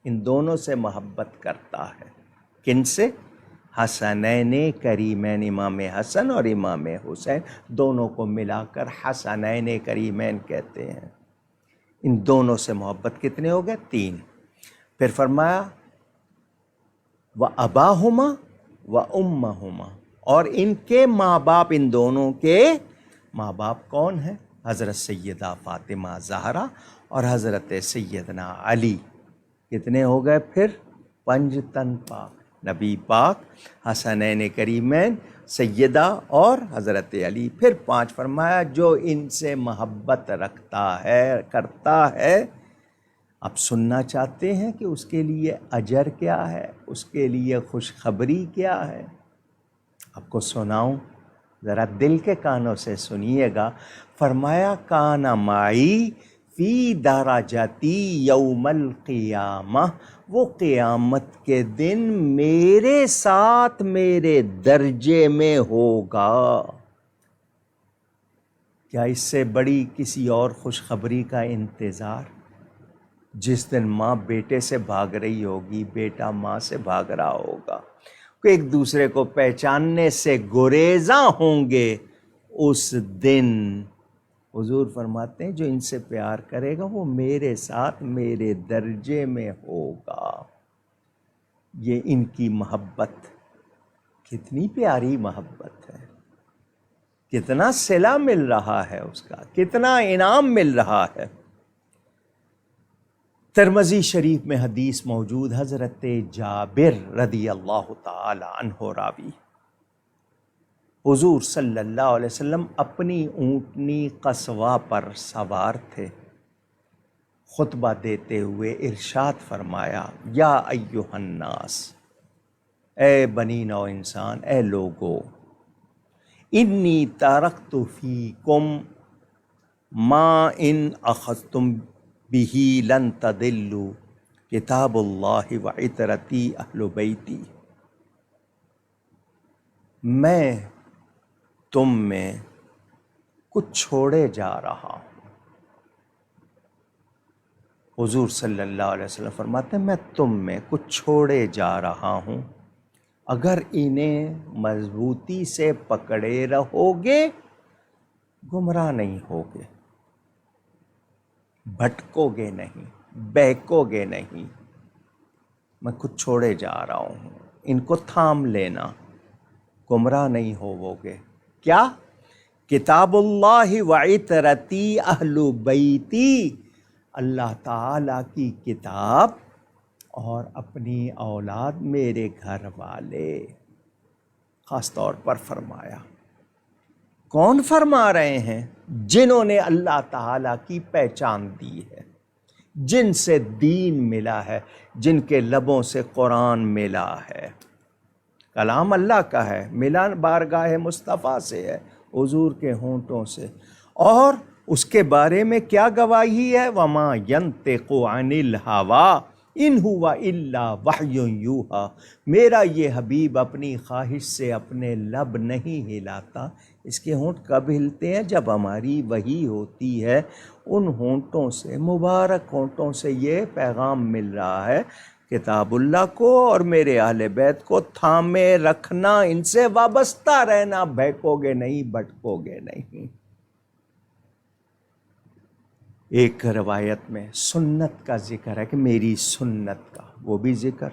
ان دونوں سے محبت کرتا ہے. کن سے؟ حسنین کریمین، امام حسن اور امام حسین، دونوں کو ملا کر حسنین کریمین کہتے ہیں. ان دونوں سے محبت کتنے ہو گئے؟ 3. پھر فرمایا وَأَبَاهُمَا وَأُمَّهُمَا، اور ان کے ماں باپ، ان دونوں کے ماں باپ کون ہیں؟ حضرت سیدہ فاطمہ زہرا اور حضرت سیدنا علی. کتنے ہو گئے پھر؟ 5 تن پاک، نبی پاک، حسنین کریمین، سیدہ اور حضرت علی. پھر 5 فرمایا جو ان سے محبت رکھتا ہے، کرتا ہے. آپ سننا چاہتے ہیں کہ اس کے لیے اجر کیا ہے، اس کے لیے خوشخبری کیا ہے؟ آپ کو سناؤں، ذرا دل کے کانوں سے سنیے گا. فرمایا کان معی فی درجتی یوم القیامہ، وہ قیامت کے دن میرے ساتھ میرے درجے میں ہوگا. کیا اس سے بڑی کسی اور خوشخبری کا انتظار؟ جس دن ماں بیٹے سے بھاگ رہی ہوگی، بیٹا ماں سے بھاگ رہا ہوگا، ایک دوسرے کو پہچاننے سے گریزاں ہوں گے. اس دن حضور فرماتے ہیں جو ان سے پیار کرے گا وہ میرے ساتھ میرے درجے میں ہوگا. یہ ان کی محبت کتنی پیاری محبت ہے، کتنا صلہ مل رہا ہے اس کا، کتنا انعام مل رہا ہے. ترمذی شریف میں حدیث موجود، حضرت جابر رضی اللہ تعالی عنہ راوی. حضور صلی اللہ علیہ وسلم اپنی اونٹنی قصوہ پر سوار تھے. خطبہ دیتے ہوئے ارشاد فرمایا، یا ایھا الناس، اے بنی نو انسان، اے لوگو، انی ترکت فیکم ما ان اخذتم به لن تضلوا کتاب اللہ وعطرتی اہل بیتی، میں تم میں کچھ چھوڑے جا رہا ہوں۔ حضور صلی اللہ علیہ وسلم فرماتے ہیں میں تم میں کچھ چھوڑے جا رہا ہوں، اگر انہیں مضبوطی سے پکڑے رہو گے گمراہ نہیں ہوگے، بھٹکو گے نہیں، بہکو گے نہیں۔ میں کچھ چھوڑے جا رہا ہوں، ان کو تھام لینا، گمراہ نہیں ہوو گے۔ کیا؟ کتاب اللہ وعطرتی اہل بیتی، اللہ تعالیٰ کی کتاب اور اپنی اولاد، میرے گھر والے۔ خاص طور پر فرمایا، کون فرما رہے ہیں؟ جنہوں نے اللہ تعالیٰ کی پہچان دی ہے، جن سے دین ملا ہے، جن کے لبوں سے قرآن ملا ہے، کلام اللہ کا ہے، ملا بارگاہ مصطفیٰ سے ہے، حضور کے ہونٹوں سے، اور اس کے بارے میں کیا گواہی ہے؟ وَمَا يَنطِقُ عَنِ الْهَوَىٰ إِنْ هُوَ إِلَّا وَحْيٌ يُوحَىٰ، میرا یہ حبیب اپنی خواہش سے اپنے لب نہیں ہلاتا۔ اس کے ہونٹ کب ہلتے ہیں؟ جب ہماری وحی ہوتی ہے۔ ان ہونٹوں سے، مبارک ہونٹوں سے یہ پیغام مل رہا ہے، کتاب اللہ کو اور میرے اہل بیت کو تھامے رکھنا، ان سے وابستہ رہنا، بہکو گے نہیں، بھٹکو گے نہیں۔ ایک روایت میں سنت کا ذکر ہے کہ میری سنت کا، وہ بھی ذکر،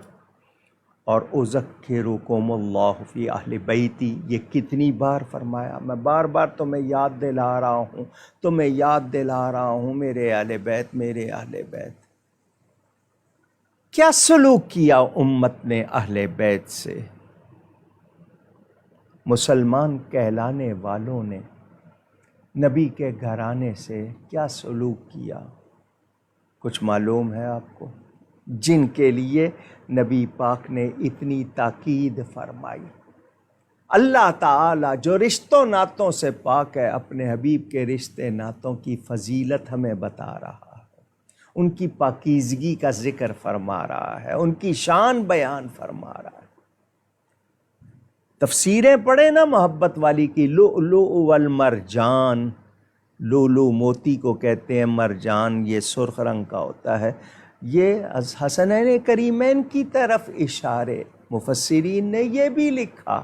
اور اذکرکم اللہ فی اہل بیتی، یہ کتنی بار فرمایا؟ میں بار بار تمہیں یاد دلا رہا ہوں، تمہیں یاد دلا رہا ہوں، میرے اہل بیت، میرے اہل بیت۔ کیا سلوک کیا امت نے اہل بیت سے؟ مسلمان کہلانے والوں نے نبی کے گھرانے سے کیا سلوک کیا؟ کچھ معلوم ہے آپ کو؟ جن کے لیے نبی پاک نے اتنی تاکید فرمائی۔ اللہ تعالیٰ جو رشتوں ناتوں سے پاک ہے، اپنے حبیب کے رشتے ناتوں کی فضیلت ہمیں بتا رہا ہے، ان کی پاکیزگی کا ذکر فرما رہا ہے، ان کی شان بیان فرما رہا ہے۔ تفسیریں پڑھیں نا محبت والی کی، لؤلؤ والمرجان، لولو موتی کو کہتے ہیں، مرجان یہ سرخ رنگ کا ہوتا ہے۔ یہ حسنین کریمین کی طرف اشارے، مفسرین نے یہ بھی لکھا۔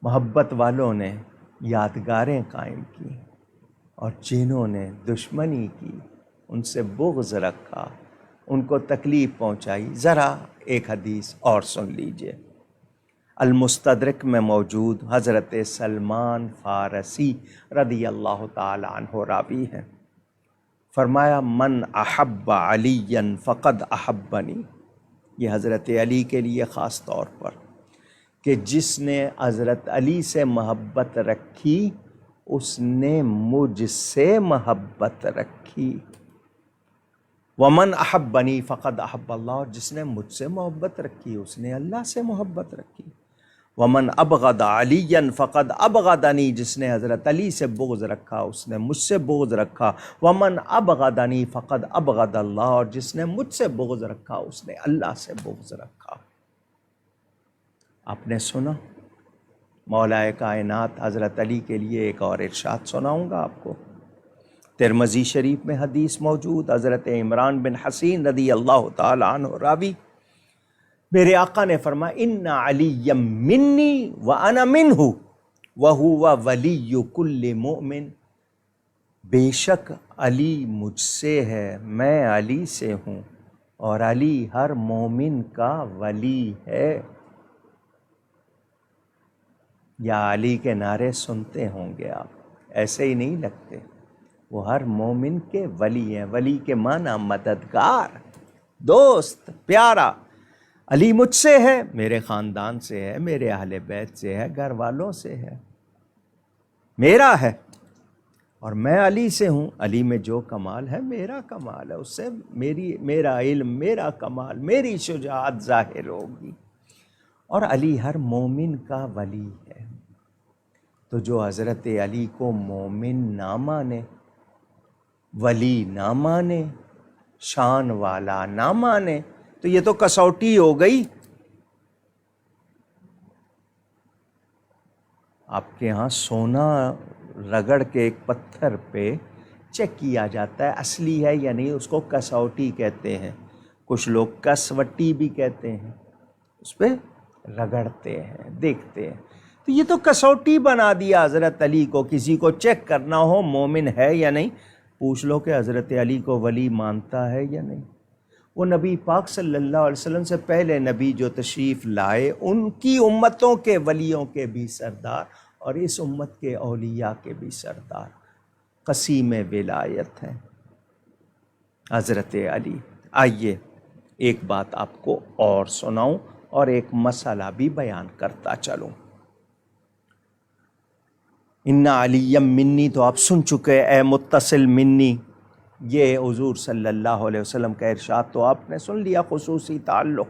محبت والوں نے یادگاریں قائم کی، اور جنہوں نے دشمنی کی، ان سے بغض رکھا، ان کو تکلیف پہنچائی۔ ذرا ایک حدیث اور سن لیجئے، المستدرک میں موجود، حضرت سلمان فارسی رضی اللہ تعالی عنہ راوی ہیں، فرمایا من احب علی فقد احبنی، یہ حضرت علی کے لیے خاص طور پر، کہ جس نے حضرت علی سے محبت رکھی اس نے مجھ سے محبت رکھی۔ ومن احبنی فقد احب اللہ، اور جس نے مجھ سے محبت رکھی اس نے اللہ سے محبت رکھی۔ ومن ابغض علی فقد ابغضنی، جس نے حضرت علی سے بغض رکھا اس نے مجھ سے بغض رکھا۔ ومن ابغضنی فقد ابغض اللہ، اور جس نے مجھ سے بغض رکھا اس نے اللہ سے بغض رکھا۔ آپ نے سنا مولا کائنات حضرت علی کے لیے ایک اور ارشاد سناؤں گا آپ کو۔ ترمذی شریف میں حدیث موجود، حضرت عمران بن حسین رضی اللہ تعالی عنہ راوی، میرے آقا نے فرمایا ان علی منی وانا منہ وہو ولی کل مؤمن، بے شک علی مجھ سے ہے، میں علی سے ہوں، اور علی ہر مومن کا ولی ہے۔ یا علی کے نعرے سنتے ہوں گے آپ، ایسے ہی نہیں لگتے، وہ ہر مومن کے ولی ہیں۔ ولی کے معنی مددگار، دوست، پیارا۔ علی مجھ سے ہے، میرے خاندان سے ہے، میرے اہل بیت سے ہے، گھر والوں سے ہے، میرا ہے، اور میں علی سے ہوں۔ علی میں جو کمال ہے میرا کمال ہے، اس سے میرا علم، میرا کمال، میری شجاعت ظاہر ہوگی، اور علی ہر مومن کا ولی ہے۔ تو جو حضرت علی کو مومن نہ مانے، ولی نہ مانے، شان والا نہ مانے، تو یہ تو کسوٹی ہو گئی۔ آپ کے ہاں سونا رگڑ کے ایک پتھر پہ چیک کیا جاتا ہے اصلی ہے یا نہیں، اس کو کسوٹی کہتے ہیں، کچھ لوگ کسوٹی بھی کہتے ہیں، اس پہ رگڑتے ہیں، دیکھتے ہیں۔ تو یہ تو کسوٹی بنا دیا حضرت علی کو، کسی کو چیک کرنا ہو مومن ہے یا نہیں، پوچھ لو کہ حضرت علی کو ولی مانتا ہے یا نہیں۔ وہ نبی پاک صلی اللہ علیہ وسلم سے پہلے نبی جو تشریف لائے، ان کی امتوں کے ولیوں کے بھی سردار اور اس امت کے اولیاء کے بھی سردار، قسیم ولایت ہیں حضرت علی۔ آئیے ایک بات آپ کو اور سناؤں اور ایک مسئلہ بھی بیان کرتا چلوں۔ ان علی منی تو آپ سن چکے، اے متصل منی، یہ حضور صلی اللہ علیہ وسلم کا ارشاد تو آپ نے سن لیا، خصوصی تعلق۔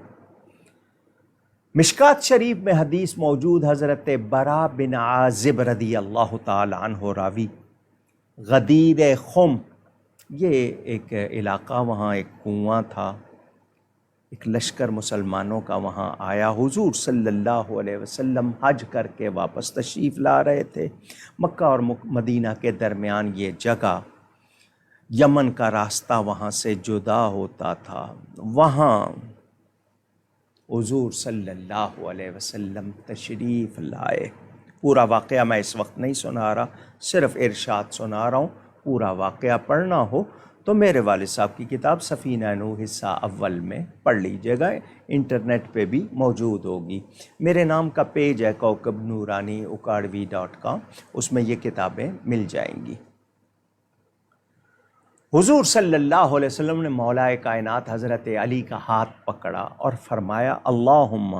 مشکات شریف میں حدیث موجود، حضرت برا بن عازب رضی اللہ تعالی عنہ راوی، غدیر خم، یہ ایک علاقہ، وہاں ایک کنواں تھا، ایک لشکر مسلمانوں کا وہاں آیا، حضور صلی اللہ علیہ وسلم حج کر کے واپس تشریف لا رہے تھے، مکہ اور مدینہ کے درمیان یہ جگہ، یمن کا راستہ وہاں سے جدا ہوتا تھا، وہاں حضور صلی اللہ علیہ وسلم تشریف لائے۔ پورا واقعہ میں اس وقت نہیں سنا رہا، صرف ارشاد سنا رہا ہوں، پورا واقعہ پڑھنا ہو تو میرے والد صاحب کی کتاب سفینہ نوح حصہ اول میں پڑھ لیجیے گا، انٹرنیٹ پہ بھی موجود ہوگی۔ میرے نام کا پیج ہے کوکب نورانی ukadvi.com، اس میں یہ کتابیں مل جائیں گی۔ حضور صلی اللہ علیہ وسلم نے مولا کائنات حضرت علی کا ہاتھ پکڑا اور فرمایا، اللہم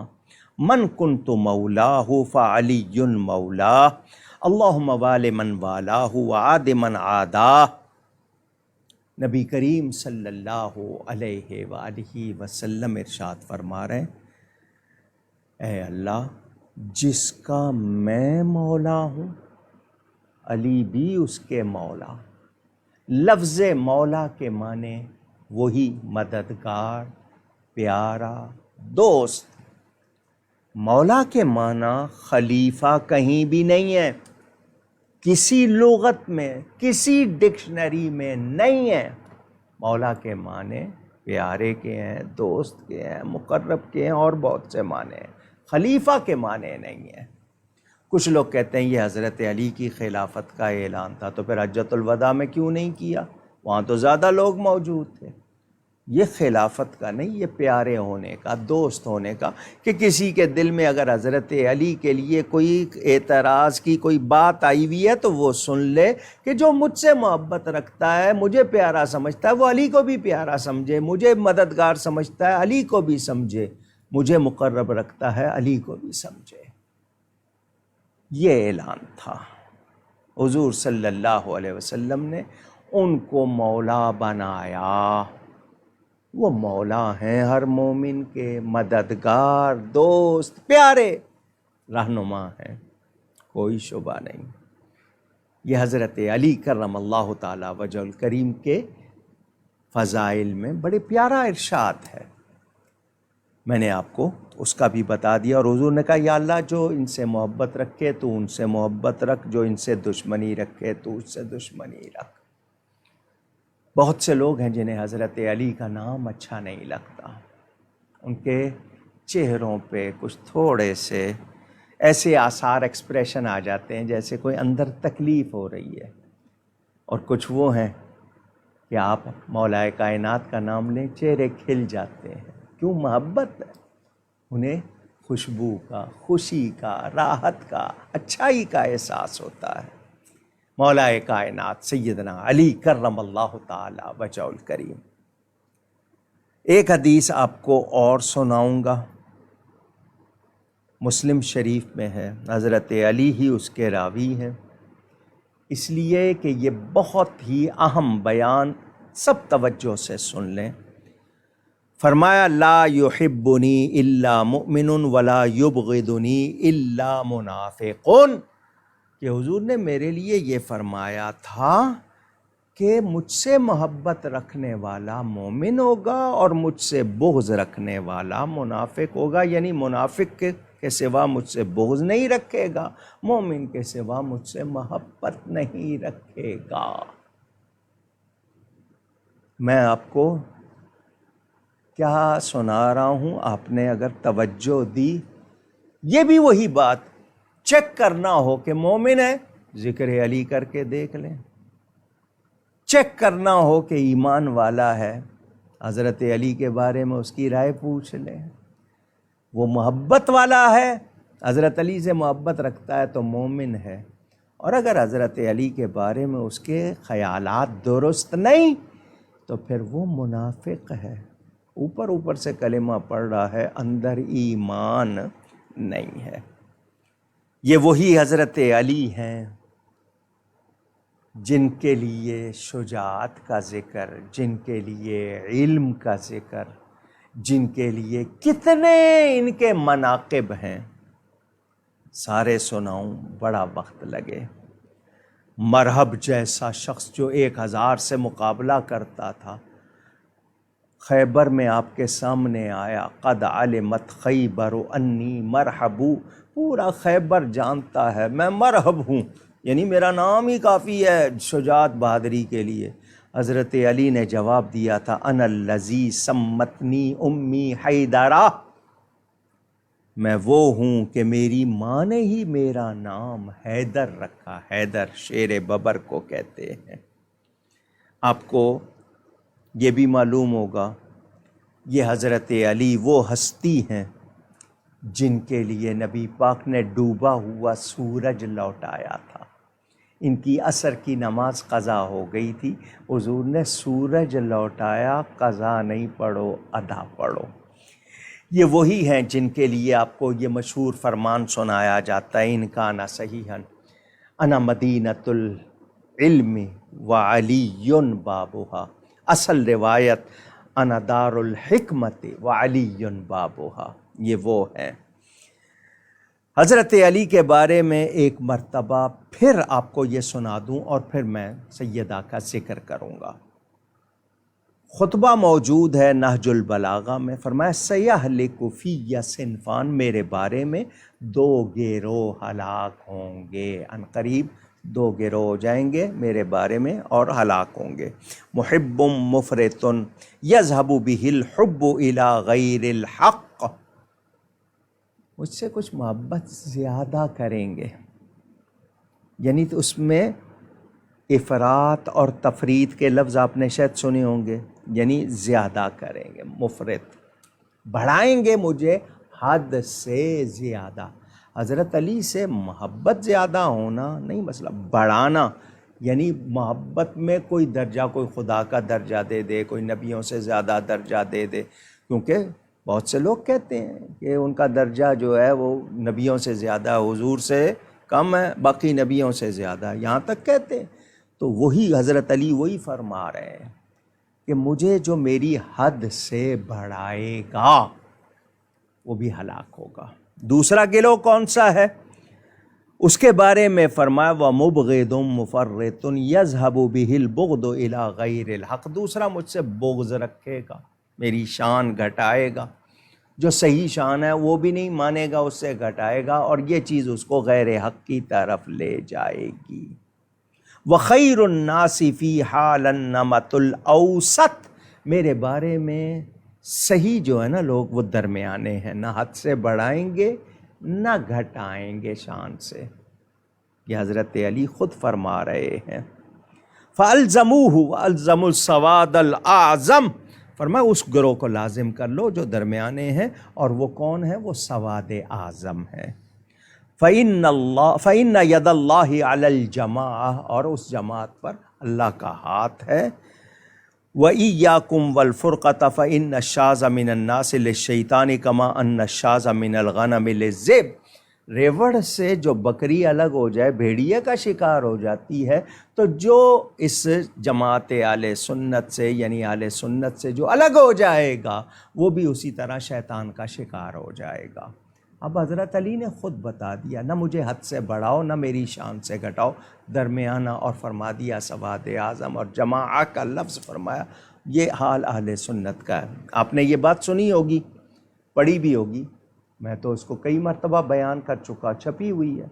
من کنت مولاہ فعلی مولاہ، اللہم وال من والاہ وعاد من عاداہ۔ نبی کریم صلی اللہ علیہ وآلہ وسلم ارشاد فرما رہے ہیں، اے اللہ جس کا میں مولا ہوں، علی بھی اس کے مولا۔ لفظ مولا کے معنی وہی مددگار، پیارا، دوست۔ مولا کے معنی خلیفہ کہیں بھی نہیں ہے، کسی لغت میں، کسی ڈکشنری میں نہیں ہے۔ مولا کے معنی پیارے کے ہیں، دوست کے ہیں، مقرب کے ہیں، اور بہت سے معنی ہیں، خلیفہ کے معنی نہیں ہے۔ کچھ لوگ کہتے ہیں یہ حضرت علی کی خلافت کا اعلان تھا، تو پھر حجۃ الوداع میں کیوں نہیں کیا؟ وہاں تو زیادہ لوگ موجود تھے۔ یہ خلافت کا نہیں، یہ پیارے ہونے کا، دوست ہونے کا، کہ کسی کے دل میں اگر حضرت علی کے لیے کوئی اعتراض کی کوئی بات آئی ہوئی ہے تو وہ سن لے کہ جو مجھ سے محبت رکھتا ہے، مجھے پیارا سمجھتا ہے، وہ علی کو بھی پیارا سمجھے، مجھے مددگار سمجھتا ہے، علی کو بھی سمجھے، مجھے مقرب رکھتا ہے، علی کو بھی سمجھے۔ یہ اعلان تھا، حضور صلی اللہ علیہ وسلم نے ان کو مولا بنایا۔ وہ مولا ہیں ہر مومن کے، مددگار، دوست، پیارے، رہنما ہیں، کوئی شبہ نہیں۔ یہ حضرت علی کرم اللہ تعالی وجہ الکریم کے فضائل میں بڑے پیارا ارشاد ہے، میں نے آپ کو اس کا بھی بتا دیا۔ اور حضور نے کہا، یا اللہ جو ان سے محبت رکھے تو ان سے محبت رکھ، جو ان سے دشمنی رکھے تو اس سے دشمنی رکھ۔ بہت سے لوگ ہیں جنہیں حضرت علی کا نام اچھا نہیں لگتا، ان کے چہروں پہ کچھ تھوڑے سے ایسے آثار ایکسپریشن آ جاتے ہیں جیسے کوئی اندر تکلیف ہو رہی ہے، اور کچھ وہ ہیں کہ آپ مولا کائنات کا نام لیں چہرے کھل جاتے ہیں۔ کیوں؟ محبت ہے، انہیں خوشبو کا، خوشی کا، راحت کا، اچھائی کا احساس ہوتا ہے۔ مولا کائنات سیدنا علی کرم اللہ تعالی وجہ الکریم۔ ایک حدیث آپ کو اور سناؤں گا، مسلم شریف میں ہے، حضرت علی ہی اس کے راوی ہیں، اس لیے کہ یہ بہت ہی اہم بیان، سب توجہ سے سن لیں۔ فرمایا، لا یحبنی الا مؤمن ولا یبغضنی الا منافق۔ کہ حضور نے میرے لیے یہ فرمایا تھا کہ مجھ سے محبت رکھنے والا مومن ہوگا اور مجھ سے بغض رکھنے والا منافق ہوگا، یعنی منافق کے سوا مجھ سے بغض نہیں رکھے گا، مومن کے سوا مجھ سے محبت نہیں رکھے گا۔ میں آپ کو کیا سنا رہا ہوں، آپ نے اگر توجہ دی، یہ بھی وہی بات چیک کرنا ہو کہ مومن ہے، ذکر علی کر کے دیکھ لیں، چیک کرنا ہو کہ ایمان والا ہے، حضرت علی کے بارے میں اس کی رائے پوچھ لیں، وہ محبت والا ہے، حضرت علی سے محبت رکھتا ہے تو مومن ہے، اور اگر حضرت علی کے بارے میں اس کے خیالات درست نہیں تو پھر وہ منافق ہے، اوپر اوپر سے کلمہ پڑھ رہا ہے، اندر ایمان نہیں ہے۔ یہ وہی حضرت علی ہیں جن کے لیے شجاعت کا ذکر، جن کے لیے علم کا ذکر، جن کے لیے کتنے ان کے مناقب ہیں، سارے سناؤں بڑا وقت لگے۔ مرحب جیسا شخص جو 1000 سے مقابلہ کرتا تھا، خیبر میں آپ کے سامنے آیا، قد علمت خیبر انی مرحبو، پورا خیبر جانتا ہے میں مرحب ہوں، یعنی میرا نام ہی کافی ہے شجاعت بہادری کے لیے۔ حضرت علی نے جواب دیا تھا، انا الذی سمتنی امی حیدرہ، میں وہ ہوں کہ میری ماں نے ہی میرا نام حیدر رکھا، حیدر شیر ببر کو کہتے ہیں۔ آپ کو یہ بھی معلوم ہوگا یہ حضرت علی وہ ہستی ہیں جن کے لیے نبی پاک نے ڈوبا ہوا سورج لوٹایا تھا۔ ان کی عصر کی نماز قضا ہو گئی تھی، حضور نے سورج لوٹایا، قضا نہیں پڑھو ادا پڑھو۔ یہ وہی ہیں جن کے لیے آپ کو یہ مشہور فرمان سنایا جاتا ہے، ان کا نا صحیحاً انا مدینۃ العلم وعلی بابھا، اصل روایت انا دار الحکمت وعلی بابھا، یہ وہ ہیں۔ حضرت علی کے بارے میں ایک مرتبہ پھر آپ کو یہ سنا دوں اور پھر میں سیدہ کا ذکر کروں گا۔ خطبہ موجود ہے نہج البلاغہ میں، فرمایا سیہلک فی صنفان، میرے بارے میں 2 گروہ ہلاک ہوں گے، عنقریب 2 گروہ ہو جائیں گے میرے بارے میں اور ہلاک ہوں گے۔ محب مفرط یذہب بہ الحب الی غیر الحق، مجھ سے کچھ محبت زیادہ کریں گے، یعنی تو اس میں افراط اور تفریط کے لفظ آپ نے شاید سنے ہوں گے، یعنی زیادہ کریں گے، مفرط بڑھائیں گے مجھے حد سے زیادہ۔ حضرت علی سے محبت زیادہ ہونا نہیں مسئلہ، بڑھانا، یعنی محبت میں کوئی درجہ، کوئی خدا کا درجہ دے دے، کوئی نبیوں سے زیادہ درجہ دے دے، کیونکہ بہت سے لوگ کہتے ہیں کہ ان کا درجہ جو ہے وہ نبیوں سے زیادہ، حضور سے کم ہے، باقی نبیوں سے زیادہ، یہاں تک کہتے ہیں۔ تو وہی حضرت علی وہی فرما رہے ہیں کہ مجھے جو میری حد سے بڑھائے گا وہ بھی ہلاک ہوگا۔ دوسرا گروہ کون سا ہے؟ اس کے بارے میں فرمایا وَمُبْغِضٌ مُفَرِّطٌ يَذْهَبُ بِهِ الْبُغْضُ إِلَى غَيْرِ الْحَقِّ، دوسرا مجھ سے بغض رکھے گا، میری شان گھٹائے گا، جو صحیح شان ہے وہ بھی نہیں مانے گا، اس سے گھٹائے گا، اور یہ چیز اس کو غیر حق کی طرف لے جائے گی۔ وَخَيْرُ النَّاسِ فِي حَالًا النَّمَةُ الْأَوْسَطِ، میرے بارے میں صحیح جو ہے نا لوگ وہ درمیانے ہیں، نہ حد سے بڑھائیں گے نہ گھٹائیں گے شان سے، یہ حضرت علی خود فرما رہے ہیں۔ فَأَلْزَمُوهُ وَأَلْزَمُوا السَّوَادَ الْأَعْظَمَ، فرمایا اس گروہ کو لازم کر لو جو درمیانے ہیں، اور وہ کون ہیں؟ وہ سواد اعظم ہیں۔ فَإِنَّ يَدَ اللَّهِ عَلَى الْجَمَاعَةِ، اور اس جماعت پر اللہ کا ہاتھ ہے۔ وَإِيَّاكُمْ وَالْفُرْقَةَ فَإِنَّ الشَّاذَ مِنَ النَّاسِ لِلشَّيْطَانِ كَمَا أَنَّ الشَّاذَ مِنَ الْغَنَمِ لِلذِّئْبِ، ریوڑ سے جو بکری الگ ہو جائے، بھیڑیے کا شکار ہو جاتی ہے، تو جو اس جماعت اہل سنت سے، یعنی اہل سنت سے جو الگ ہو جائے گا، وہ بھی اسی طرح شیطان کا شکار ہو جائے گا۔ اب حضرت علی نے خود بتا دیا، نہ مجھے حد سے بڑھاؤ نہ میری شان سے گھٹاؤ، درمیانہ، اور فرما دیا سواد اعظم، اور جماعہ کا لفظ فرمایا۔ یہ حال اہل سنت کا ہے۔ آپ نے یہ بات سنی ہوگی، پڑھی بھی ہوگی، میں تو اس کو کئی مرتبہ بیان کر چکا، چھپی ہوئی ہے۔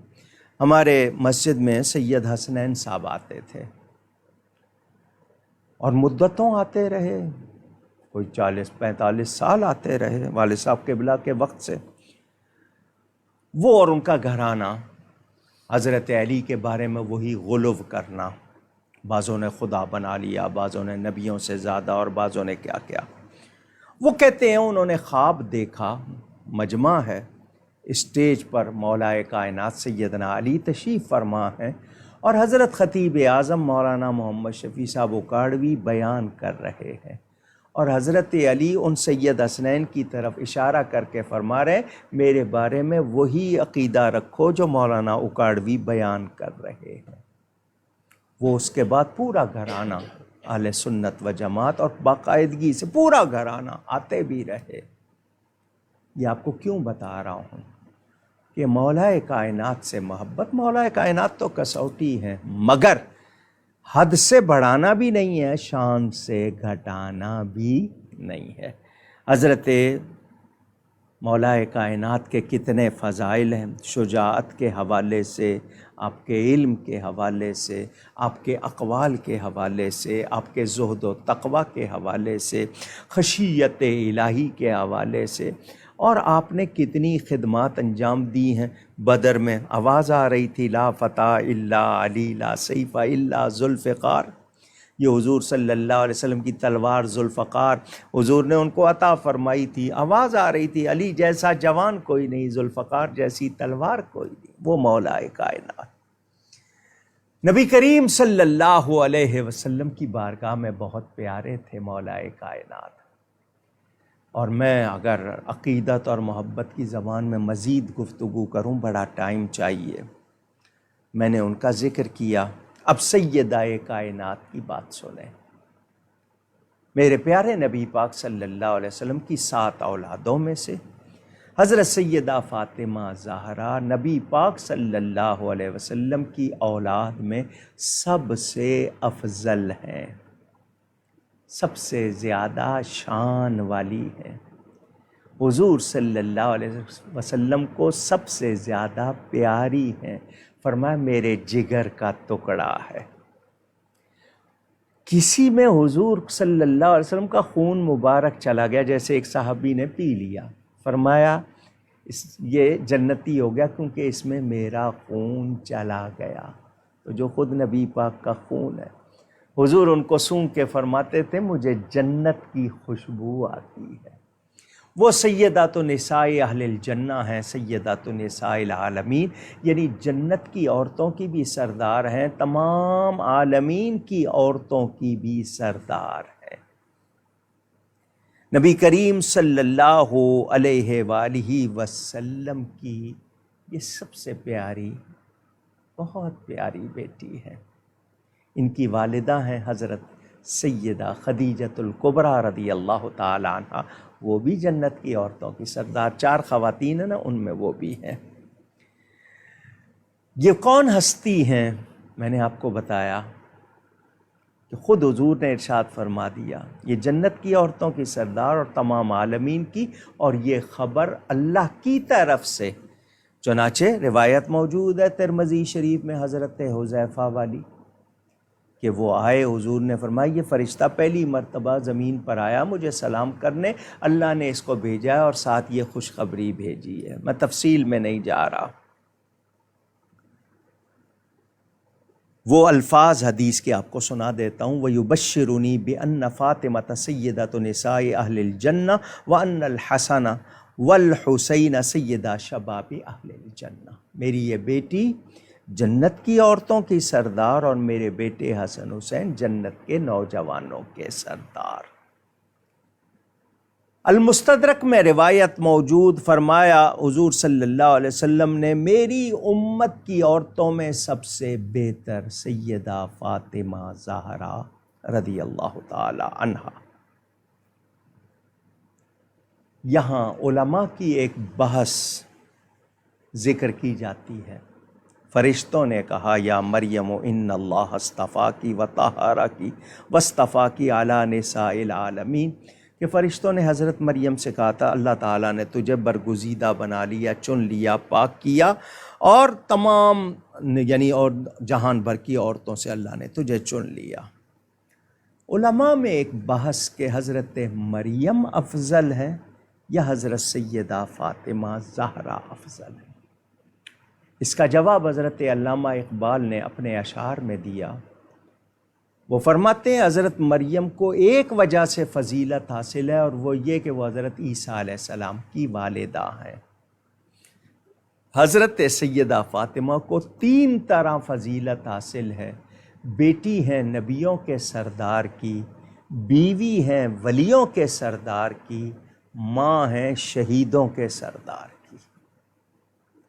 ہمارے مسجد میں سید حسنین صاحب آتے تھے اور مدتوں آتے رہے، کوئی 40-45 سال آتے رہے والد صاحب قبلہ کے وقت سے۔ وہ اور ان کا گھرانہ حضرت علی کے بارے میں وہی غلو کرنا، بعضوں نے خدا بنا لیا، بعضوں نے نبیوں سے زیادہ، اور بعضوں نے کیا کیا۔ وہ کہتے ہیں انہوں نے خواب دیکھا، مجمع ہے، اسٹیج پر مولا کائنات سیدنا علی تشریف فرما ہیں اور حضرت خطیب اعظم مولانا محمد شفیع صاحب اکاڑوی بیان کر رہے ہیں، اور حضرت علی ان سید حسنین کی طرف اشارہ کر کے فرما رہے ہیں میرے بارے میں وہی عقیدہ رکھو جو مولانا اکاڑوی بیان کر رہے ہیں۔ وہ اس کے بعد پورا گھرانہ اہل سنت و جماعت اور باقاعدگی سے پورا گھرانہ آتے بھی رہے۔ یہ آپ کو کیوں بتا رہا ہوں کہ مولا کائنات سے محبت، مولا کائنات تو کسوٹی ہے، مگر حد سے بڑھانا بھی نہیں ہے، شان سے گھٹانا بھی نہیں ہے۔ حضرت مولا کائنات کے کتنے فضائل ہیں، شجاعت کے حوالے سے، آپ کے علم کے حوالے سے، آپ کے اقوال کے حوالے سے، آپ کے زہد و تقوی کے حوالے سے، خشیت الہی کے حوالے سے، اور آپ نے کتنی خدمات انجام دی ہیں۔ بدر میں آواز آ رہی تھی لا فتح الا علی لا سیف الا ذوالفقار، یہ حضور صلی اللہ علیہ وسلم کی تلوار ذوالفقار حضور نے ان کو عطا فرمائی تھی۔ آواز آ رہی تھی علی جیسا جوان کوئی نہیں، ذوالفقار جیسی تلوار کوئی نہیں، وہ مولا کائنات۔ نبی کریم صلی اللہ علیہ وسلم کی بارگاہ میں بہت پیارے تھے مولا کائنات، اور میں اگر عقیدت اور محبت کی زبان میں مزید گفتگو کروں بڑا ٹائم چاہیے، میں نے ان کا ذکر کیا۔ اب سیدہ کائنات کی بات سنیں۔ میرے پیارے نبی پاک صلی اللہ علیہ وسلم کی 7 اولادوں میں سے حضرت سیدہ فاطمہ زہرا نبی پاک صلی اللہ علیہ وسلم کی اولاد میں سب سے افضل ہیں، سب سے زیادہ شان والی ہیں، حضور صلی اللہ علیہ وسلم کو سب سے زیادہ پیاری ہیں، فرمایا میرے جگر کا ٹکڑا ہے۔ کسی میں حضور صلی اللہ علیہ وسلم کا خون مبارک چلا گیا، جیسے ایک صحابی نے پی لیا، فرمایا یہ جنتی ہو گیا کیونکہ اس میں میرا خون چلا گیا، تو جو خود نبی پاک کا خون ہے۔ حضور ان کو سونگھ کے فرماتے تھے مجھے جنت کی خوشبو آتی ہے۔ وہ سیدات نساء اہل الجنہ ہیں، سیدات نساء العالمین، یعنی جنت کی عورتوں کی بھی سردار ہیں، تمام عالمین کی عورتوں کی بھی سردار ہیں۔ نبی کریم صلی اللہ علیہ وآلہ وسلم کی یہ سب سے پیاری، بہت پیاری بیٹی ہے۔ ان کی والدہ ہیں حضرت سیدہ خدیجۃ الکبریٰ رضی اللہ تعالی عنہ، وہ بھی جنت کی عورتوں کی سردار، 4 خواتین ہیں نا، ان میں وہ بھی ہیں۔ یہ کون ہستی ہیں؟ میں نے آپ کو بتایا کہ خود حضور نے ارشاد فرما دیا یہ جنت کی عورتوں کی سردار اور تمام عالمین کی، اور یہ خبر اللہ کی طرف سے، چنانچہ روایت موجود ہے ترمذی شریف میں حضرت حذیفہ والی کہ وہ آئے، حضور نے فرمایا یہ فرشتہ پہلی مرتبہ زمین پر آیا مجھے سلام کرنے، اللہ نے اس کو بھیجا ہے اور ساتھ یہ خوشخبری بھیجی ہے۔ میں تفصیل میں نہیں جا رہا، وہ الفاظ حدیث کے آپ کو سنا دیتا ہوں۔ وَيُبَشِّرُنِي بِأَنَّ فَاطِمَةَ سَيِّدَةُ نِسَاءِ أَهْلِ الْجَنَّةِ وَأَنَّ الْحَسَنَ وَالْحُسَيْنَ سَيِّدَا شَبَابِ أَهْلِ الْجَنَّةِ، میری یہ بیٹی جنت کی عورتوں کی سردار اور میرے بیٹے حسن حسین جنت کے نوجوانوں کے سردار۔ المستدرک میں روایت موجود، فرمایا حضور صلی اللہ علیہ وسلم نے میری امت کی عورتوں میں سب سے بہتر سیدہ فاطمہ زہرا رضی اللہ تعالی عنہا۔ یہاں علماء کی ایک بحث ذکر کی جاتی ہے۔ فرشتوں نے کہا یا مریم ان اللہ اصطفاکی و طہرکی واصطفاکی علی نساء العالمین، کہ فرشتوں نے حضرت مریم سے کہا تھا اللہ تعالیٰ نے تجھے برگزیدہ بنا لیا، چن لیا، پاک کیا، اور تمام اور جہان بھر کی عورتوں سے اللہ نے تجھے چن لیا۔ علماء میں ایک بحث کہ حضرت مریم افضل ہے یا حضرت سیدہ فاطمہ زہرا افضل ہے۔ اس کا جواب حضرت علامہ اقبال نے اپنے اشعار میں دیا۔ وہ فرماتے ہیں حضرت مریم کو ایک وجہ سے فضیلت حاصل ہے، اور وہ یہ کہ وہ حضرت عیسیٰ علیہ السلام کی والدہ ہیں۔ حضرت سیدہ فاطمہ کو 3 طرح فضیلت حاصل ہے: بیٹی ہیں نبیوں کے سردار کی، بیوی ہیں ولیوں کے سردار کی، ماں ہیں شہیدوں کے سردار کی،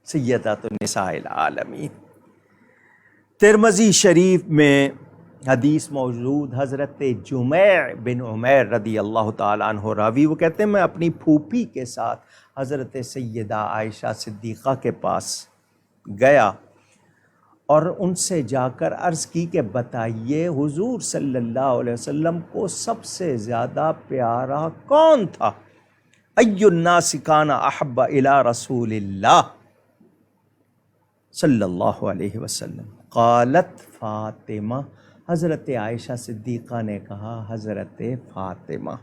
سیدۃ النساء العالمین۔ ترمذی شریف میں حدیث موجود، حضرت جمیع بن عمیر رضی اللہ تعالیٰ عنہ راوی، وہ کہتے ہیں میں اپنی پھوپھی کے ساتھ حضرت سیدہ عائشہ صدیقہ کے پاس گیا اور ان سے جا کر عرض کی کہ بتائیے حضور صلی اللہ علیہ وسلم کو سب سے زیادہ پیارا کون تھا؟ ای الناس کان احب الی رسول اللہ صلی اللہ علیہ وسلم؟ قالت فاطمہ، حضرت عائشہ صدیقہ نے کہا حضرت فاطمہ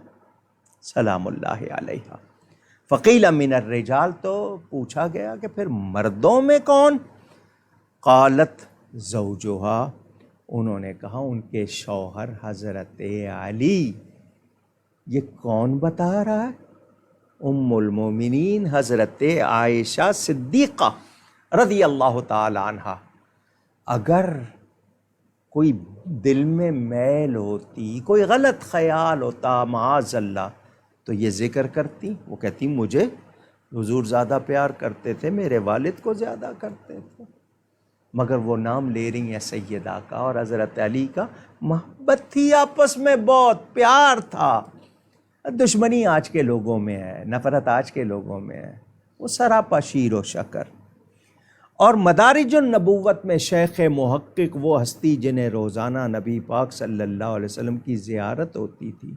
سلام اللہ علیہا۔ فقیل من الرجال، تو پوچھا گیا کہ پھر مردوں میں کون؟ قالت زوجہا، انہوں نے کہا ان کے شوہر حضرت علی۔ یہ کون بتا رہا ہے؟ ام المومنین حضرت عائشہ صدیقہ رضی اللہ تعالی عنہ۔ اگر کوئی دل میں میل ہوتی، کوئی غلط خیال ہوتا معاذ اللہ، تو یہ ذکر کرتی، وہ کہتی مجھے حضور زیادہ پیار کرتے تھے، میرے والد کو زیادہ کرتے تھے، مگر وہ نام لے رہی ہیں سیدہ کا اور حضرت علی کا۔ محبت تھی آپس میں، بہت پیار تھا۔ دشمنی آج کے لوگوں میں ہے، نفرت آج کے لوگوں میں ہے، وہ سراپا شیر و شکر۔ اور مدارج النبوت میں شیخ محقق، وہ ہستی جنہیں روزانہ نبی پاک صلی اللہ علیہ وسلم کی زیارت ہوتی تھی،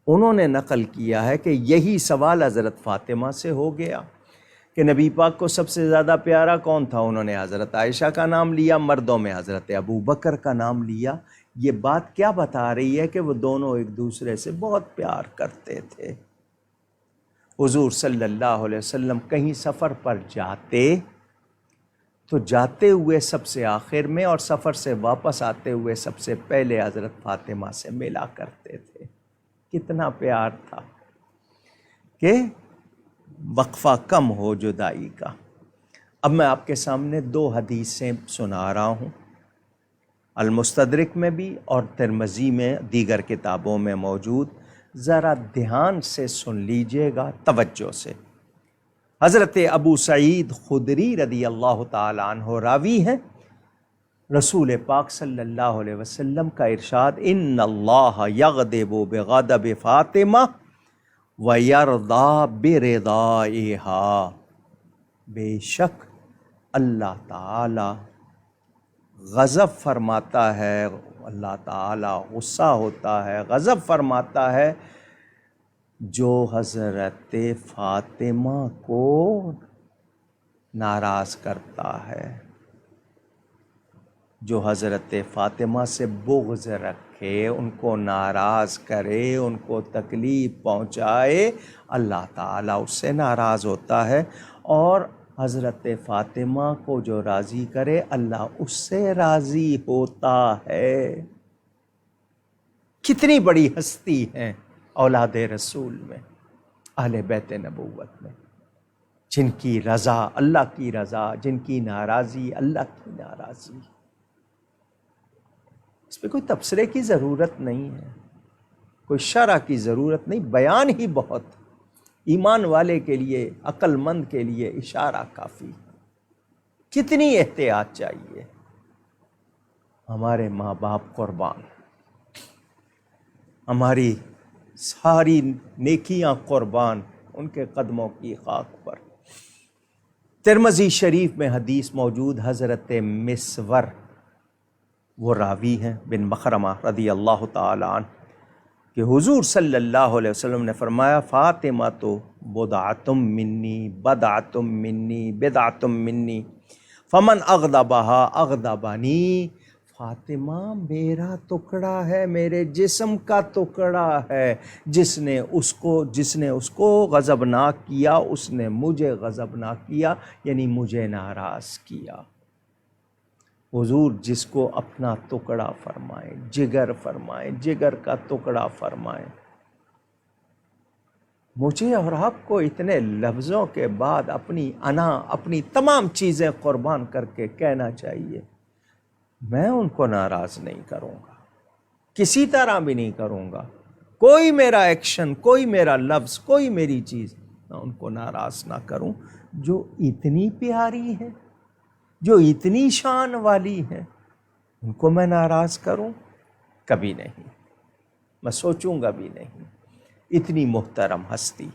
انہوں نے نقل کیا ہے کہ یہی سوال حضرت فاطمہ سے ہو گیا کہ نبی پاک کو سب سے زیادہ پیارا کون تھا؟ انہوں نے حضرت عائشہ کا نام لیا، مردوں میں حضرت ابو بکر کا نام لیا۔ یہ بات کیا بتا رہی ہے کہ وہ دونوں ایک دوسرے سے بہت پیار کرتے تھے۔ حضور صلی اللہ علیہ وسلم کہیں سفر پر جاتے تو جاتے ہوئے سب سے آخر میں اور سفر سے واپس آتے ہوئے سب سے پہلے حضرت فاطمہ سے ملا کرتے تھے۔ کتنا پیار تھا کہ وقفہ کم ہو جدائی کا۔ اب میں آپ کے سامنے 2 حدیثیں سنا رہا ہوں، المستدرک میں بھی اور ترمذی میں، دیگر کتابوں میں موجود۔ ذرا دھیان سے سن لیجئے گا، توجہ سے۔ حضرت ابو سعید خدری رضی اللہ تعالی عنہ راوی ہیں، رسول پاک صلی اللہ علیہ وسلم کا ارشاد، ان اللہ یغضب بغضب فاطمہ وَيَرْضَى بِرِضَائِهَا، بے شک اللہ تعالی غضب فرماتا ہے، اللہ تعالی غصہ ہوتا ہے، غضب فرماتا ہے جو حضرت فاطمہ کو ناراض کرتا ہے، جو حضرت فاطمہ سے بغض رکھے، ان کو ناراض کرے، ان کو تکلیف پہنچائے، اللہ تعالیٰ اس سے ناراض ہوتا ہے، اور حضرت فاطمہ کو جو راضی کرے اللہ اس سے راضی ہوتا ہے۔ کتنی بڑی ہستی ہیں اولاد رسول میں، اہل بیت نبوت میں، جن کی رضا اللہ کی رضا، جن کی ناراضی اللہ کی ناراضی۔ اس پہ کوئی تبصرے کی ضرورت نہیں ہے، کوئی شرح کی ضرورت نہیں، بیان ہی بہت، ایمان والے کے لیے، عقل مند کے لیے اشارہ کافی۔ کتنی احتیاط چاہیے۔ ہمارے ماں باپ قربان، ہماری ساری نیکیاں قربان ان کے قدموں کی خاک پر۔ ترمذی شریف میں حدیث موجود، حضرت مسور وہ راوی ہیں بن مخرمہ رضی اللہ تعالی عنہ، کہ حضور صلی اللہ علیہ وسلم نے فرمایا فاطمہ تو بدعتم منی بدعتم منی بدعتم منی فمن اغضبہا اغضبنی، فاطمہ میرا ٹکڑا ہے، میرے جسم کا ٹکڑا ہے، جس نے اس کو غضبناک کیا اس نے مجھے غضبناک کیا، یعنی مجھے ناراض کیا۔ حضور جس کو اپنا ٹکڑا فرمائیں، جگر فرمائیں، جگر کا ٹکڑا فرمائیں، مجھے اور آپ کو اتنے لفظوں کے بعد اپنی انا، اپنی تمام چیزیں قربان کر کے کہنا چاہیے میں ان کو ناراض نہیں کروں گا، کسی طرح بھی نہیں کروں گا، کوئی میرا ایکشن، کوئی میرا لفظ، کوئی میری چیز میں ان کو ناراض نہ کروں، جو اتنی پیاری ہے، جو اتنی شان والی ہے، ان کو میں ناراض کروں؟ کبھی نہیں، میں سوچوں گا بھی نہیں۔ اتنی محترم ہستی،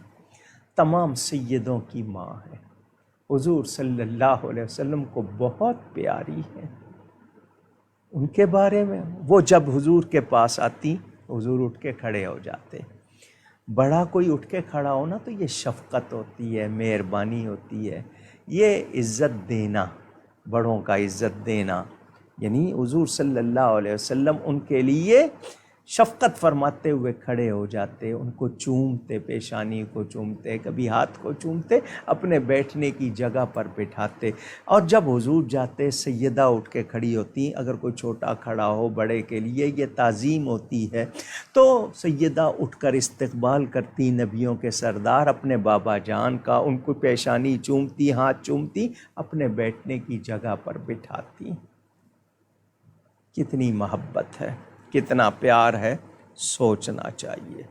تمام سیدوں کی ماں ہے، حضور صلی اللہ علیہ وسلم کو بہت پیاری ہے۔ ان کے بارے میں وہ جب حضور کے پاس آتی، حضور اٹھ کے کھڑے ہو جاتے۔ بڑا کوئی اٹھ کے کھڑا ہونا تو یہ شفقت ہوتی ہے، مہربانی ہوتی ہے، یہ عزت دینا، بڑوں کا عزت دینا، یعنی حضور صلی اللہ علیہ وسلم ان کے لیے شفقت فرماتے ہوئے کھڑے ہو جاتے، ان کو چومتے، پیشانی کو چومتے، کبھی ہاتھ کو چومتے، اپنے بیٹھنے کی جگہ پر بٹھاتے۔ اور جب حضور جاتے سیدہ اٹھ کے کھڑی ہوتی، اگر کوئی چھوٹا کھڑا ہو بڑے کے لیے یہ تعظیم ہوتی ہے، تو سیدہ اٹھ کر استقبال کرتی نبیوں کے سردار اپنے بابا جان کا، ان کو پیشانی چومتی، ہاتھ چومتی، اپنے بیٹھنے کی جگہ پر بٹھاتی۔ کتنی محبت ہے، کتنا پیار ہے، سوچنا چاہیے۔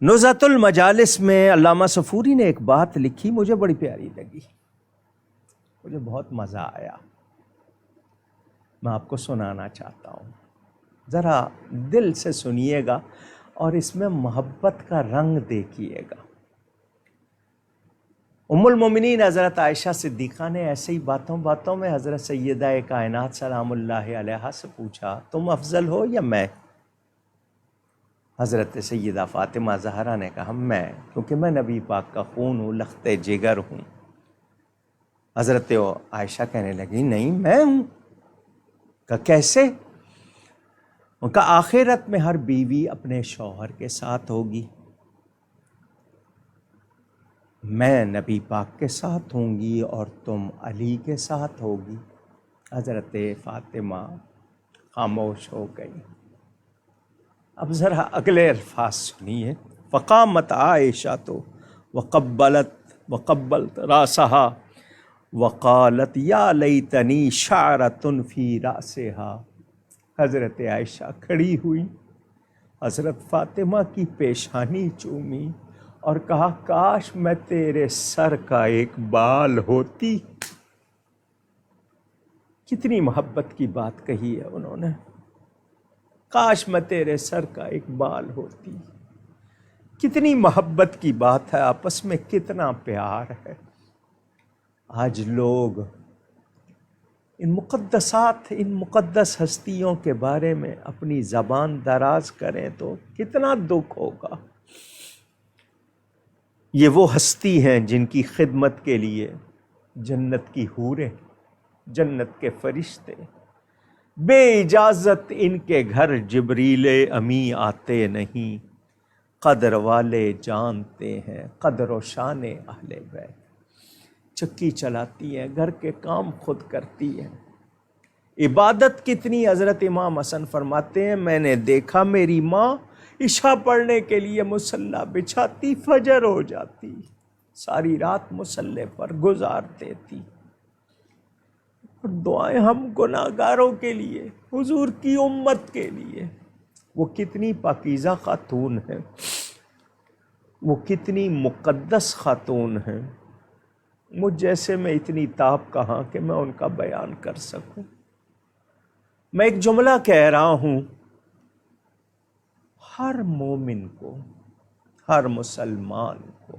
نزہۃ المجالس میں علامہ صفوری نے ایک بات لکھی، مجھے بڑی پیاری لگی، مجھے بہت مزہ آیا، میں آپ کو سنانا چاہتا ہوں، ذرا دل سے سنیے گا اور اس میں محبت کا رنگ دیکھیے گا۔ ام المومنین حضرت عائشہ صدیقہ نے ایسے ہی باتوں باتوں میں حضرت سیدہ کائنات سلام اللہ علیہا سے پوچھا تم افضل ہو یا میں؟ حضرت سیدہ فاطمہ زہرا نے کہا میں، کیونکہ میں نبی پاک کا خون ہوں، لخت جگر ہوں۔ حضرت عائشہ کہنے لگی نہیں میں ہوں۔ کہا کیسے؟ ان کا آخرت میں ہر بیوی اپنے شوہر کے ساتھ ہوگی، میں نبی پاک کے ساتھ ہوں گی اور تم علی کے ساتھ ہوگی۔ حضرت فاطمہ خاموش ہو گئی۔ اب ذرا اگلے الفاظ سنیے، فقامت عائشہ تو وقبلت راسہا وقالت یا لیتنی شعرۃ فی راسہا۔ حضرت عائشہ کھڑی ہوئی، حضرت فاطمہ کی پیشانی چومی اور کہا کاش میں تیرے سر کا ایک بال ہوتی۔ کتنی محبت کی بات کہی ہے انہوں نے، کاش میں تیرے سر کا ایک بال ہوتی۔ کتنی محبت کی بات ہے، آپس میں کتنا پیار ہے۔ آج لوگ ان مقدسات، ان مقدس ہستیوں کے بارے میں اپنی زبان دراز کریں تو کتنا دکھ ہوگا۔ یہ وہ ہستی ہیں جن کی خدمت کے لیے جنت کی حوریں، جنت کے فرشتے بے اجازت ان کے گھر جبریل امی آتے نہیں، قدر والے جانتے ہیں قدر و شان اہل بیت۔ چکی چلاتی ہیں، گھر کے کام خود کرتی ہیں، عبادت کتنی۔ حضرت امام حسن فرماتے ہیں میں نے دیکھا میری ماں عشاء پڑھنے کے لیے مصلی بچھاتی، فجر ہو جاتی، ساری رات مصلی پر گزار دیتی، اور دعائیں ہم گناہگاروں کے لیے، حضور کی امت کے لیے۔ وہ کتنی پاکیزہ خاتون ہیں، وہ کتنی مقدس خاتون ہیں، مجھ جیسے میں اتنی طاقت کہاں کہ میں ان کا بیان کر سکوں۔ میں ایک جملہ کہہ رہا ہوں، ہر مومن کو، ہر مسلمان کو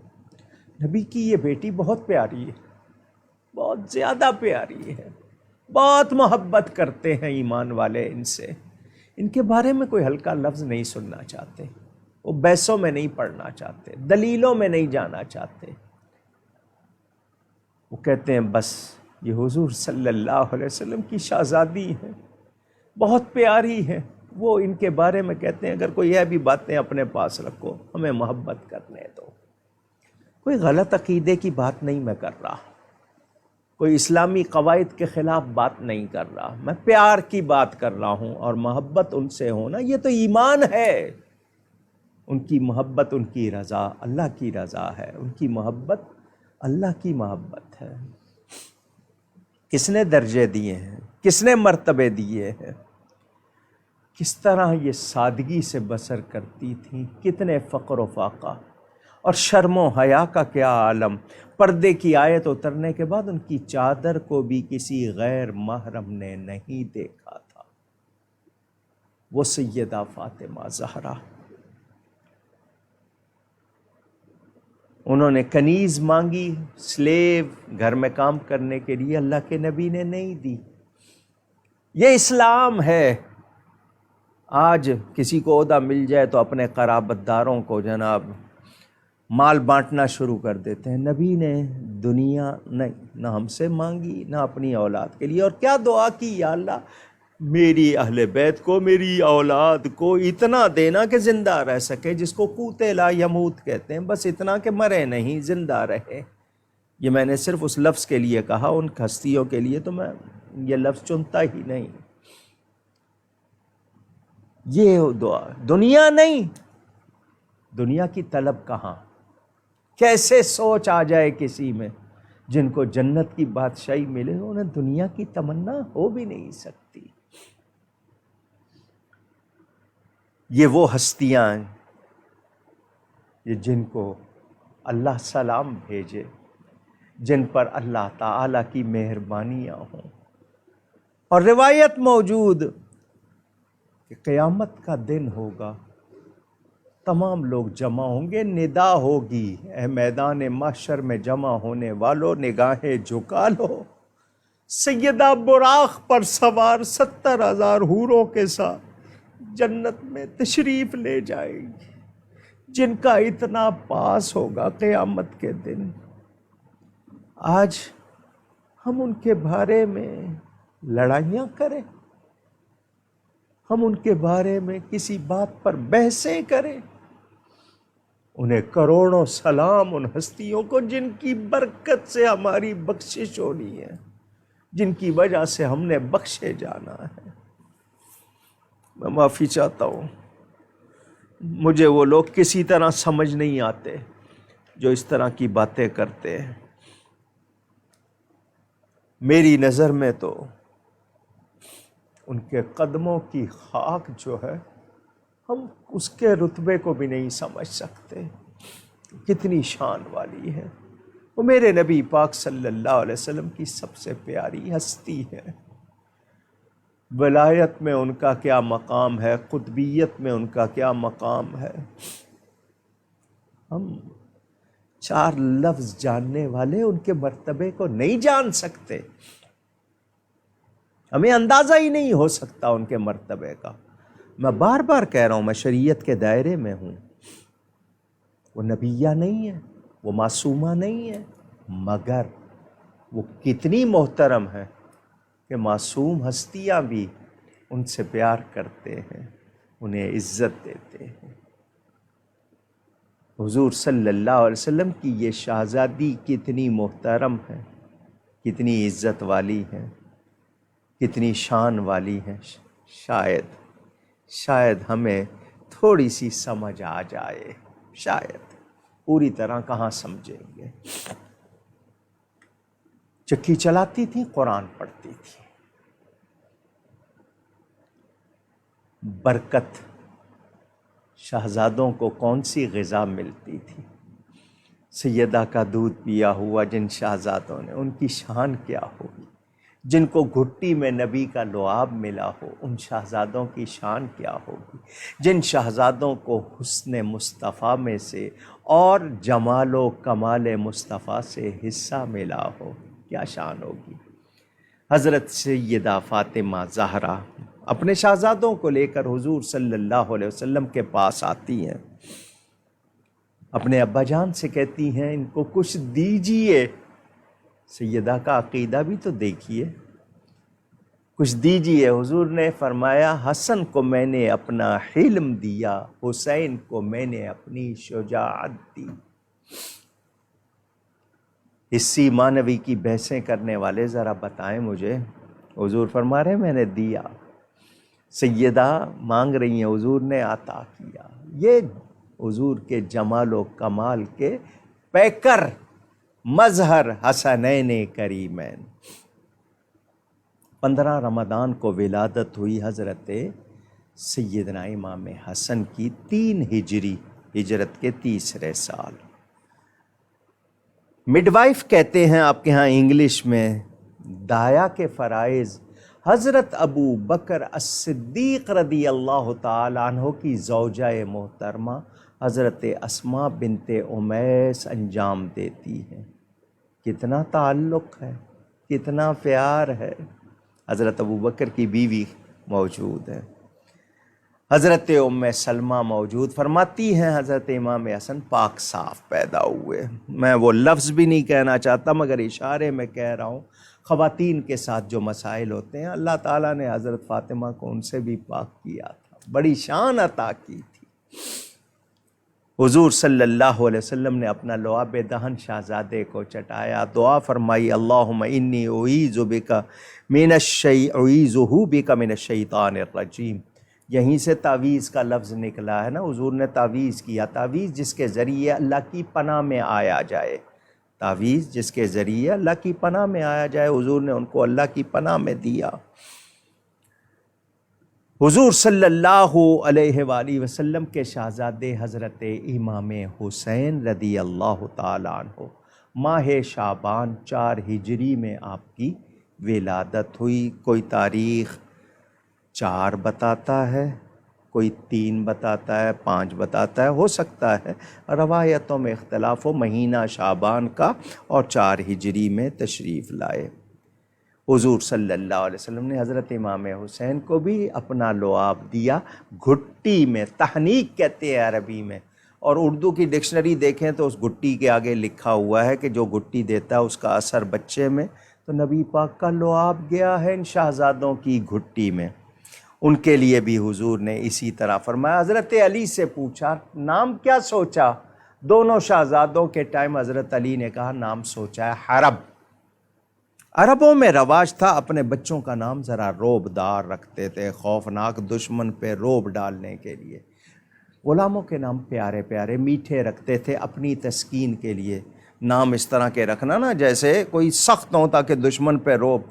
نبی کی یہ بیٹی بہت پیاری ہے، بہت زیادہ پیاری ہے، بہت محبت کرتے ہیں ایمان والے ان سے، ان کے بارے میں کوئی ہلکا لفظ نہیں سننا چاہتے، وہ بحثوں میں نہیں پڑھنا چاہتے، دلیلوں میں نہیں جانا چاہتے، وہ کہتے ہیں بس یہ حضور صلی اللہ علیہ وسلم کی شہزادی ہے، بہت پیاری ہے، وہ ان کے بارے میں کہتے ہیں اگر کوئی یہ بھی باتیں اپنے پاس رکھو، ہمیں محبت کرنے دو۔ کوئی غلط عقیدے کی بات نہیں میں کر رہا، کوئی اسلامی قواعد کے خلاف بات نہیں کر رہا، میں پیار کی بات کر رہا ہوں، اور محبت ان سے ہونا یہ تو ایمان ہے۔ ان کی محبت، ان کی رضا اللہ کی رضا ہے، ان کی محبت اللہ کی محبت ہے۔ کس نے درجے دیے ہیں، کس نے مرتبے دیے ہیں، کس طرح یہ سادگی سے بسر کرتی تھیں، کتنے فقر و فاقہ اور شرم و حیا کا کیا عالم۔ پردے کی آیت اترنے کے بعد ان کی چادر کو بھی کسی غیر محرم نے نہیں دیکھا تھا۔ وہ سیدہ فاطمہ زہرا، انہوں نے کنیز مانگی، سلیو، گھر میں کام کرنے کے لیے، اللہ کے نبی نے نہیں دی۔ یہ اسلام ہے۔ آج کسی کو عہدہ مل جائے تو اپنے قرابت داروں کو جناب مال بانٹنا شروع کر دیتے ہیں۔ نبی نے دنیا نہیں، نہ ہم سے مانگی، نہ اپنی اولاد کے لیے، اور کیا دعا کی، یا اللہ میری اہل بیت کو، میری اولاد کو اتنا دینا کہ زندہ رہ سکے، جس کو قوت لا یموت کہتے ہیں، بس اتنا کہ مرے نہیں، زندہ رہے۔ یہ میں نے صرف اس لفظ کے لیے کہا، ان ہستیوں کے لیے تو میں یہ لفظ چنتا ہی نہیں۔ یہ دعا، دنیا نہیں، دنیا کی طلب کہاں؟ کیسے سوچ آ جائے کسی میں، جن کو جنت کی بادشاہی ملے انہیں دنیا کی تمنا ہو بھی نہیں سکتی۔ یہ وہ ہستیاں ہیں یہ جن کو اللہ سلام بھیجے، جن پر اللہ تعالیٰ کی مہربانیاں ہوں۔ اور روایت موجود کہ قیامت کا دن ہوگا، تمام لوگ جمع ہوں گے، ندا ہوگی، اے میدان محشر میں جمع ہونے والوں نگاہیں جھکا لو، سیدہ براق پر سوار 70,000 حوروں کے ساتھ جنت میں تشریف لے جائے گی، جن کا اتنا پاس ہوگا قیامت کے دن۔ آج ہم ان کے بارے میں لڑائیاں کریں، ہم ان کے بارے میں کسی بات پر بحثیں کریں، انہیں کروڑوں سلام ان ہستیوں کو جن کی برکت سے ہماری بخشش ہونی ہے، جن کی وجہ سے ہم نے بخشے جانا ہے۔ میں معافی چاہتا ہوں، مجھے وہ لوگ کسی طرح سمجھ نہیں آتے جو اس طرح کی باتیں کرتے ہیں۔ میری نظر میں تو ان کے قدموں کی خاک جو ہے، ہم اس کے رتبے کو بھی نہیں سمجھ سکتے، کتنی شان والی ہے۔ وہ میرے نبی پاک صلی اللہ علیہ وسلم کی سب سے پیاری ہستی ہے۔ ولایت میں ان کا کیا مقام ہے، قطبیت میں ان کا کیا مقام ہے، ہم 4 لفظ جاننے والے ان کے مرتبے کو نہیں جان سکتے، ہمیں اندازہ ہی نہیں ہو سکتا ان کے مرتبے کا۔ میں بار بار کہہ رہا ہوں، میں شریعت کے دائرے میں ہوں، وہ نبیہ نہیں ہے، وہ معصومہ نہیں ہے، مگر وہ کتنی محترم ہے کہ معصوم ہستیاں بھی ان سے پیار کرتے ہیں، انہیں عزت دیتے ہیں۔ حضور صلی اللہ علیہ وسلم کی یہ شہزادی کتنی محترم ہے، کتنی عزت والی ہے، کتنی شان والی ہے۔ شاید ہمیں تھوڑی سی سمجھ آ جائے، شاید، پوری طرح کہاں سمجھیں گے۔ چکی چلاتی تھی، قرآن پڑھتی تھی، برکت شہزادوں کو کون سی غذا ملتی تھی؟ سیدہ کا دودھ پیا ہوا جن شہزادوں نے، ان کی شان کیا ہوگی جن کو گھٹی میں نبی کا لعاب ملا ہو، ان شہزادوں کی شان کیا ہوگی؟ جن شہزادوں کو حسن مصطفیٰ میں سے اور جمال و کمال مصطفیٰ سے حصہ ملا ہو، کیا شان ہوگی؟ حضرت سیدہ فاطمہ زہرا اپنے شہزادوں کو لے کر حضور صلی اللہ علیہ وسلم کے پاس آتی ہیں، اپنے ابا جان سے کہتی ہیں ان کو کچھ دیجئے۔ سیدہ کا عقیدہ بھی تو دیکھیے، کچھ دیجئے۔ حضور نے فرمایا حسن کو میں نے اپنا حلم دیا، حسین کو میں نے اپنی شجاعت دی۔ اسی مانوی کی بحثیں کرنے والے ذرا بتائیں مجھے، حضور فرما رہے میں نے دیا، سیدہ مانگ رہی ہیں، حضور نے عطا کیا۔ یہ حضور کے جمال و کمال کے پیکر مظہر حسنین کریمین۔ 15 رمضان کو ولادت ہوئی حضرت سیدنا امام حسن کی، 3 ہجری، ہجرت کے تیسرے سال۔ مڈ وائف کہتے ہیں آپ کے ہاں انگلش میں، دایا کے فرائض حضرت ابو بکر الصدیق رضی اللہ تعالیٰ عنہ کی زوجہ محترمہ حضرت اسماء بنت امیس انجام دیتی ہیں۔ کتنا تعلق ہے، کتنا پیار ہے۔ حضرت ابو بکر کی بیوی موجود ہے، حضرت ام سلمہ موجود، فرماتی ہیں حضرت امام حسن پاک صاف پیدا ہوئے۔ میں وہ لفظ بھی نہیں کہنا چاہتا مگر اشارے میں کہہ رہا ہوں، خواتین کے ساتھ جو مسائل ہوتے ہیں اللہ تعالیٰ نے حضرت فاطمہ کو ان سے بھی پاک کیا تھا، بڑی شان عطا کی تھی۔ حضور صلی اللہ علیہ وسلم نے اپنا لعاب دہن شہزادے کو چٹایا، دعا فرمائی اللہم انی اعوذ بک من الشیطان الرجیم۔ یہیں سے تعویذ کا لفظ نکلا ہے نا، حضور نے تعویذ کیا، تعویذ جس کے ذریعے اللہ کی پناہ میں آیا جائے، تعویذ جس کے ذریعے اللہ کی پناہ میں آیا جائے، حضور نے ان کو اللہ کی پناہ میں دیا۔ حضور صلی اللہ علیہ وآلہ وسلم کے شہزادے حضرت امام حسین رضی اللہ تعالیٰ عنہ، ماہ شعبان 4 ہجری میں آپ کی ولادت ہوئی۔ کوئی تاریخ 4 بتاتا ہے، کوئی 3 بتاتا ہے، 5 بتاتا ہے، ہو سکتا ہے روایتوں میں اختلاف ہو، مہینہ شعبان کا اور 4 ہجری میں تشریف لائے۔ حضور صلی اللہ علیہ وسلم نے حضرت امام حسین کو بھی اپنا لعاب دیا، گھٹی میں، تحنیک کہتے ہیں عربی میں، اور اردو کی ڈکشنری دیکھیں تو اس گھٹی کے آگے لکھا ہوا ہے کہ جو گھٹی دیتا ہے اس کا اثر بچے میں، تو نبی پاک کا لعاب گیا ہے ان شہزادوں کی گھٹی میں۔ ان کے لیے بھی حضور نے اسی طرح فرمایا۔ حضرت علی سے پوچھا نام کیا سوچا؟ دونوں شہزادوں کے ٹائم حضرت علی نے کہا نام سوچا ہے حرب۔ عربوں میں رواج تھا اپنے بچوں کا نام ذرا روب دار رکھتے تھے، خوفناک دشمن پہ روب ڈالنے کے لیے۔ غلاموں کے نام پیارے پیارے میٹھے رکھتے تھے اپنی تسکین کے لیے۔ نام اس طرح کے رکھنا نا جیسے کوئی سخت ہو تاکہ دشمن پہ روب،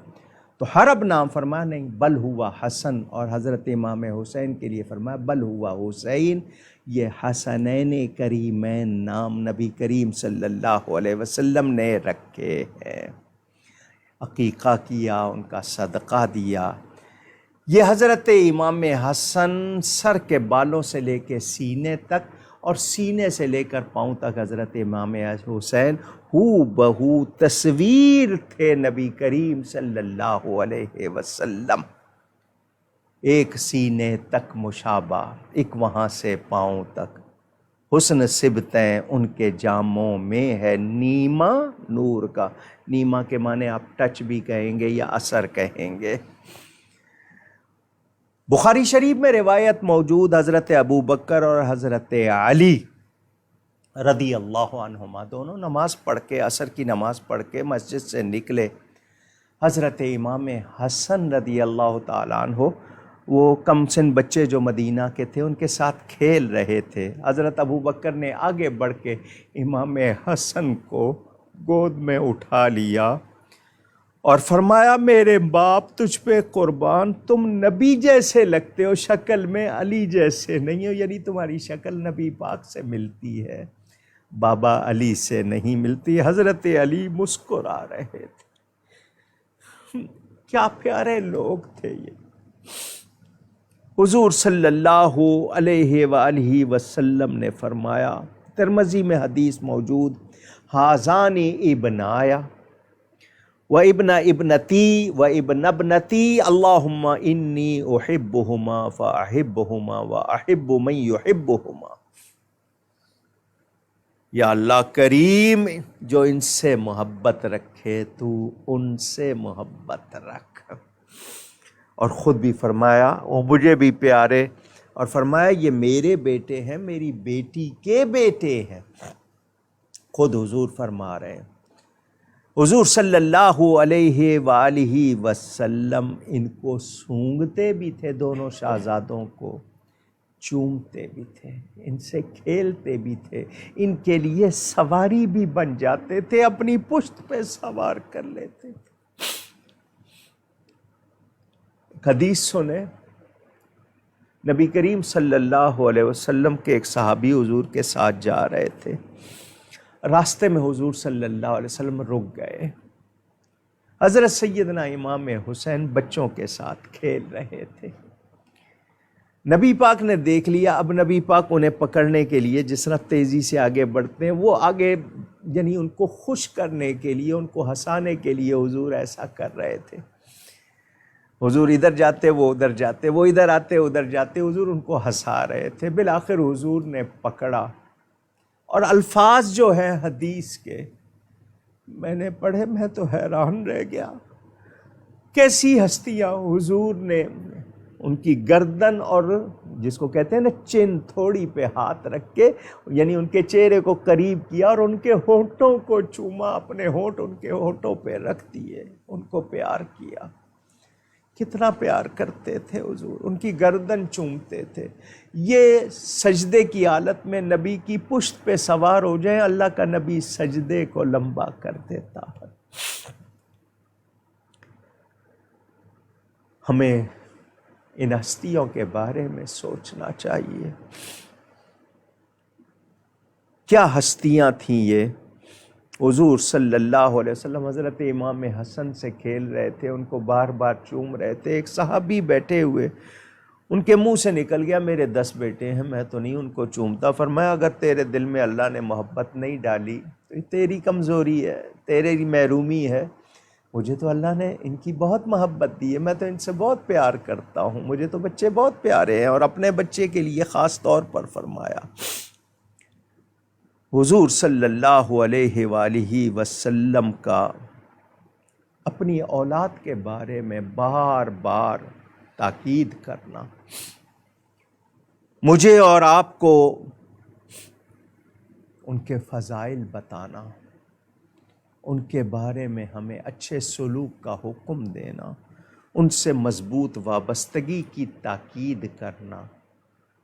تو حرب نام فرمایا نہیں، بل ہوا حسن، اور حضرت امام حسین کے لیے فرمایا بل ہوا حسین۔ یہ حسنین کریمین نام نبی کریم صلی اللہ علیہ وسلم نے رکھے ہیں۔ عقیقہ کیا، ان کا صدقہ دیا۔ یہ حضرت امام حسن سر کے بالوں سے لے کے سینے تک اور سینے سے لے کر پاؤں تک حضرت امام حسین ہو بہو تصویر تھے نبی کریم صلی اللہ علیہ وسلم، ایک سینے تک مشابہ، ایک وہاں سے پاؤں تک۔ حسن سبتیں ان کے جاموں میں ہے نیما نور کا، نیما کے معنی آپ ٹچ بھی کہیں گے یا اثر کہیں گے۔ بخاری شریف میں روایت موجود، حضرت ابو بکر اور حضرت علی رضی اللہ عنہما دونوں نماز پڑھ کے، عصر کی نماز پڑھ کے مسجد سے نکلے۔ حضرت امام حسن رضی اللہ تعالیٰ عنہ وہ کم سن بچے جو مدینہ کے تھے ان کے ساتھ کھیل رہے تھے۔ حضرت ابو بکر نے آگے بڑھ کے امام حسن کو گود میں اٹھا لیا اور فرمایا میرے باپ تجھ پہ قربان، تم نبی جیسے لگتے ہو شکل میں، علی جیسے نہیں ہو، یعنی تمہاری شکل نبی پاک سے ملتی ہے، بابا علی سے نہیں ملتی۔ حضرت علی مسکرا رہے تھے۔ کیا پیارے لوگ تھے یہ. حضور صلی اللہ علیہ وآلہ وسلم نے فرمایا، ترمذی میں حدیث موجود، ہازان ابنایا و ابن ابنتی و ابن ابنتی اللہم انی احبہما فاحبہما و احب من یحبہما. یا اللہ کریم، جو ان سے محبت رکھے تو ان سے محبت رکھ. اور خود بھی فرمایا وہ مجھے بھی پیارے، اور فرمایا یہ میرے بیٹے ہیں، میری بیٹی کے بیٹے ہیں. خود حضور فرما رہے ہیں. حضور صلی اللہ علیہ وآلہ وسلم ان کو سونگتے بھی تھے، دونوں شہزادوں کو چومتے بھی تھے، ان سے کھیلتے بھی تھے، ان کے لیے سواری بھی بن جاتے تھے، اپنی پشت پہ سوار کر لیتے تھے. حدیث سنیں، نبی کریم صلی اللہ علیہ وسلم کے ایک صحابی حضور کے ساتھ جا رہے تھے. راستے میں حضور صلی اللہ علیہ وسلم رک گئے. حضرت سیدنا امام حسین بچوں کے ساتھ کھیل رہے تھے. نبی پاک نے دیکھ لیا. اب نبی پاک انہیں پکڑنے کے لیے جس طرح تیزی سے آگے بڑھتے ہیں، وہ آگے یعنی ان کو خوش کرنے کے لیے، ان کو ہنسانے کے لیے حضور ایسا کر رہے تھے. حضور ادھر جاتے وہ ادھر جاتے، وہ ادھر آتے ادھر جاتے، حضور ان کو ہنسا رہے تھے. بالآخر حضور نے پکڑا، اور الفاظ جو ہیں حدیث کے میں نے پڑھے، میں تو حیران رہ گیا. کیسی ہستیاں! حضور نے ان کی گردن اور جس کو کہتے ہیں نا چن تھوڑی پہ ہاتھ رکھ کے، یعنی ان کے چہرے کو قریب کیا اور ان کے ہونٹوں کو چوما، اپنے ہونٹ ان کے ہونٹوں پہ رکھ دیے، ان کو پیار کیا. کتنا پیار کرتے تھے حضور، ان کی گردن چومتے تھے. یہ سجدے کی حالت میں نبی کی پشت پہ سوار ہو جائیں، اللہ کا نبی سجدے کو لمبا کر دیتا ہے. ہمیں ان ہستیوں کے بارے میں سوچنا چاہیے. کیا ہستیاں تھیں یہ! حضور صلی اللہ علیہ وسلم حضرت امام حسن سے کھیل رہے تھے، ان کو بار بار چوم رہے تھے. ایک صحابی بیٹھے ہوئے، ان کے منہ سے نکل گیا میرے 10 بیٹے ہیں، میں تو نہیں ان کو چومتا. فرمایا اگر تیرے دل میں اللہ نے محبت نہیں ڈالی تو یہ تیری کمزوری ہے، تیری محرومی ہے. مجھے تو اللہ نے ان کی بہت محبت دی ہے، میں تو ان سے بہت پیار کرتا ہوں، مجھے تو بچے بہت پیارے ہیں. اور اپنے بچے کے لیے خاص طور پر فرمایا. حضور صلی اللہ علیہ وآلہ وسلم کا اپنی اولاد کے بارے میں بار بار تاکید کرنا، مجھے اور آپ کو ان کے فضائل بتانا، ان کے بارے میں ہمیں اچھے سلوک کا حکم دینا، ان سے مضبوط وابستگی کی تاکید کرنا،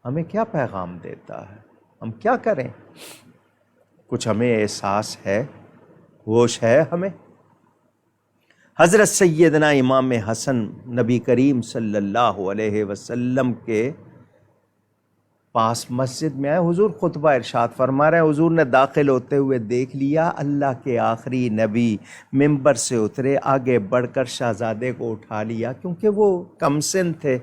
ہمیں کیا پیغام دیتا ہے؟ ہم کیا کریں؟ کچھ ہمیں احساس ہے، ہوش ہے ہمیں؟ حضرت سیدنا امام حسن نبی کریم صلی اللہ علیہ وسلم کے پاس مسجد میں آئے. حضور خطبہ ارشاد فرما رہے ہیں. حضور نے داخل ہوتے ہوئے دیکھ لیا اللہ کے آخری نبی ممبر سے اترے، آگے بڑھ کر شہزادے کو اٹھا لیا، کیونکہ وہ کم سن تھے،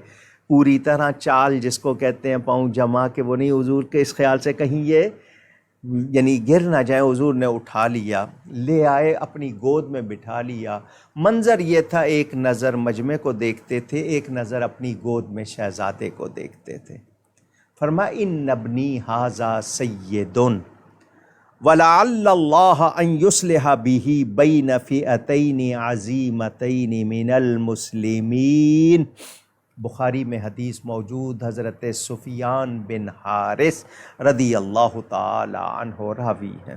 پوری طرح چال جس کو کہتے ہیں پاؤں جما کے وہ نہیں. حضور کے اس خیال سے کہیں یہ یعنی گر نہ جائیں، حضور نے اٹھا لیا، لے آئے، اپنی گود میں بٹھا لیا. منظر یہ تھا، ایک نظر مجمع کو دیکھتے تھے، ایک نظر اپنی گود میں شہزادے کو دیکھتے تھے. فرمایا ان ابنی ھذا سید ولعل اللہ ان یصلح بہ بین فئتین عظیمتین من المسلمین. بخاری میں حدیث موجود، حضرت سفیان بن حارث رضی اللہ تعالی عنہ راوی ہیں.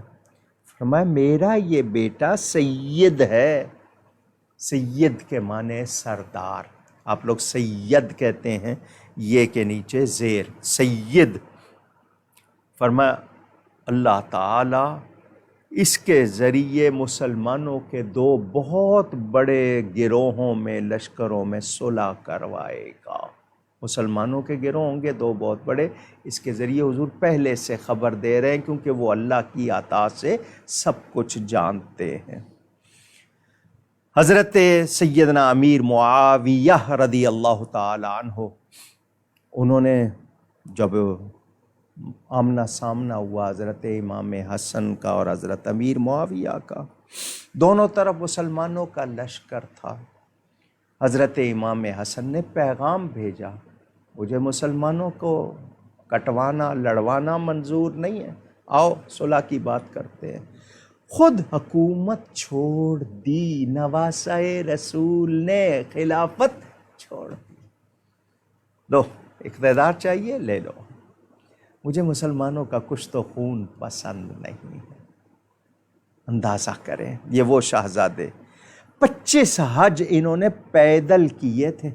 فرمایا میرا یہ بیٹا سید ہے. سید کے معنی سردار، آپ لوگ سید کہتے ہیں، یہ کے نیچے زیر سید. فرمایا اللہ تعالی اس کے ذریعے مسلمانوں کے 2 بہت بڑے گروہوں میں، لشکروں میں صلح کروائے گا. مسلمانوں کے گروہ ہوں گے 2 بہت بڑے، اس کے ذریعے حضور پہلے سے خبر دے رہے ہیں، کیونکہ وہ اللہ کی عطا سے سب کچھ جانتے ہیں. حضرت سیدنا امیر معاویہ رضی اللہ تعالی عنہ، انہوں نے جب آمنا سامنا ہوا حضرت امام حسن کا اور حضرت امیر معاویہ کا، دونوں طرف مسلمانوں کا لشکر تھا، حضرت امام حسن نے پیغام بھیجا، مجھے مسلمانوں کو کٹوانا لڑوانا منظور نہیں ہے، آؤ صلح کی بات کرتے ہیں۔ خود حکومت چھوڑ دی، نواسہ رسول نے خلافت چھوڑ دی، لو اقتدار چاہیے لے لو، مجھے مسلمانوں کا کچھ تو خون پسند نہیں ہے۔ اندازہ کریں، یہ وہ شہزادے 25 حج انہوں نے پیدل کیے تھے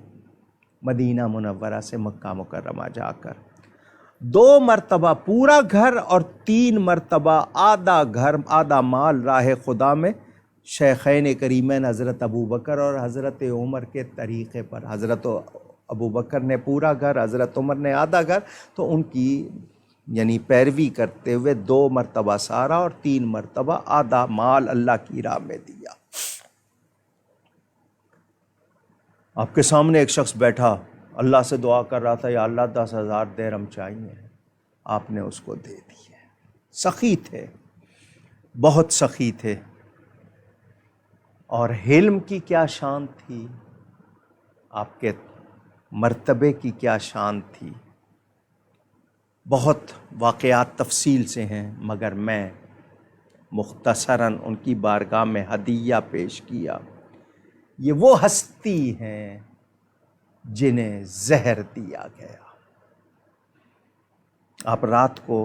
مدینہ منورہ سے مکہ مکرمہ جا کر، 2 مرتبہ پورا گھر اور 3 مرتبہ آدھا گھر آدھا مال راہ خدا میں شیخین کریمین حضرت ابوبکر اور حضرت عمر کے طریقے پر، حضرت ابوبکر نے پورا گھر، حضرت عمر نے آدھا گھر، تو ان کی یعنی پیروی کرتے ہوئے 2 مرتبہ سارا اور 3 مرتبہ آدھا مال اللہ کی راہ میں دیا۔ آپ کے سامنے ایک شخص بیٹھا اللہ سے دعا کر رہا تھا، یا اللہ 10,000 درہم چاہیے، آپ نے اس کو دے دیے۔ سخی تھے، بہت سخی تھے، اور حلم کی کیا شان تھی، آپ کے مرتبے کی کیا شان تھی۔ بہت واقعات تفصیل سے ہیں، مگر میں مختصراً ان کی بارگاہ میں ہدیہ پیش کیا۔ یہ وہ ہستی ہیں جنہیں زہر دیا گیا۔ آپ رات کو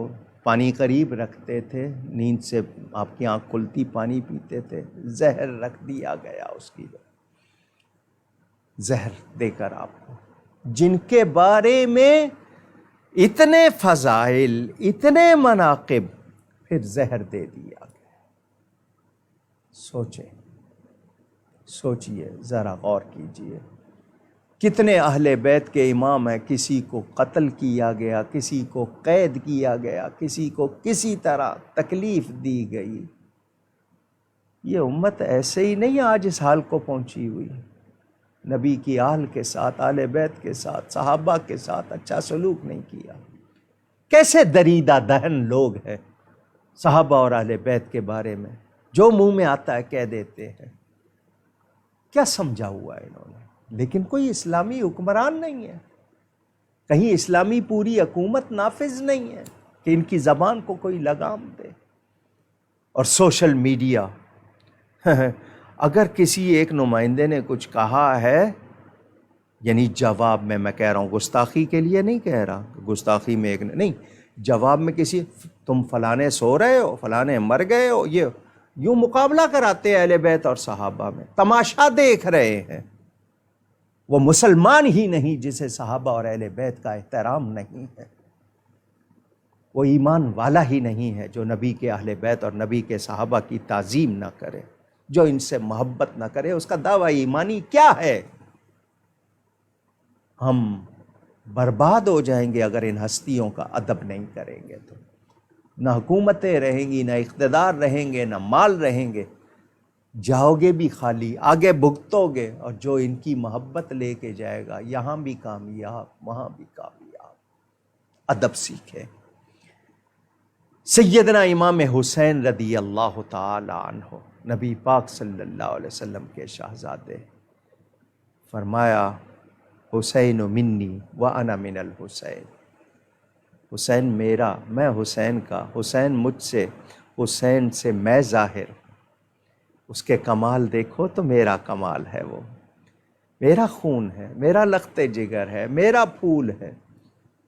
پانی قریب رکھتے تھے، نیند سے آپ کی آنکھ کھلتی پانی پیتے تھے، زہر رکھ دیا گیا اس کی، زہر دے کر آپ کو، جن کے بارے میں اتنے فضائل اتنے مناقب، پھر زہر دے دیا گیا۔ سوچئے ذرا غور کیجئے، کتنے اہل بیت کے امام ہیں، کسی کو قتل کیا گیا، کسی کو قید کیا گیا، کسی کو کسی طرح تکلیف دی گئی۔ یہ امت ایسے ہی نہیں آج اس حال کو پہنچی ہوئی۔ نبی کی آل کے ساتھ، اہل بیت کے ساتھ، صحابہ کے ساتھ اچھا سلوک نہیں کیا۔ کیسے دریدہ دہن لوگ ہیں صحابہ اور اہل بیت کے بارے میں، جو منہ میں آتا ہے کہہ دیتے ہیں۔ کیا سمجھا ہوا ہے انہوں نے؟ لیکن کوئی اسلامی حکمران نہیں ہے، کہیں اسلامی پوری حکومت نافذ نہیں ہے کہ ان کی زبان کو کوئی لگام دے۔ اور سوشل میڈیا، اگر کسی ایک نمائندے نے کچھ کہا ہے، یعنی جواب میں کہہ رہا ہوں، گستاخی کے لیے نہیں کہہ رہا، گستاخی میں ایک نہیں، جواب میں کسی تم فلانے سو رہے ہو، فلانے مر گئے ہو، یہ یوں مقابلہ کراتے ہیں اہل بیت اور صحابہ میں، تماشا دیکھ رہے ہیں۔ وہ مسلمان ہی نہیں جسے صحابہ اور اہل بیت کا احترام نہیں ہے، وہ ایمان والا ہی نہیں ہے جو نبی کے اہل بیت اور نبی کے صحابہ کی تعظیم نہ کرے، جو ان سے محبت نہ کرے، اس کا دعویٰ ایمانی کیا ہے؟ ہم برباد ہو جائیں گے اگر ان ہستیوں کا ادب نہیں کریں گے تو۔ نہ حکومتیں رہیں گی، نہ اقتدار رہیں گے، نہ مال رہیں گے، جاؤ گے بھی خالی، آگے بھگتو گے، اور جو ان کی محبت لے کے جائے گا یہاں بھی کامیاب وہاں بھی کامیاب۔ ادب سیکھے۔ سیدنا امام حسین رضی اللہ تعالی عنہ، نبی پاک صلی اللہ علیہ وسلم کے شہزادے، فرمایا حسین منی وانا من الحسین، حسین میرا، میں حسین کا، حسین مجھ سے، حسین سے میں ظاہر، اس کے کمال دیکھو تو میرا کمال ہے، وہ میرا خون ہے، میرا لخت جگر ہے، میرا پھول ہے،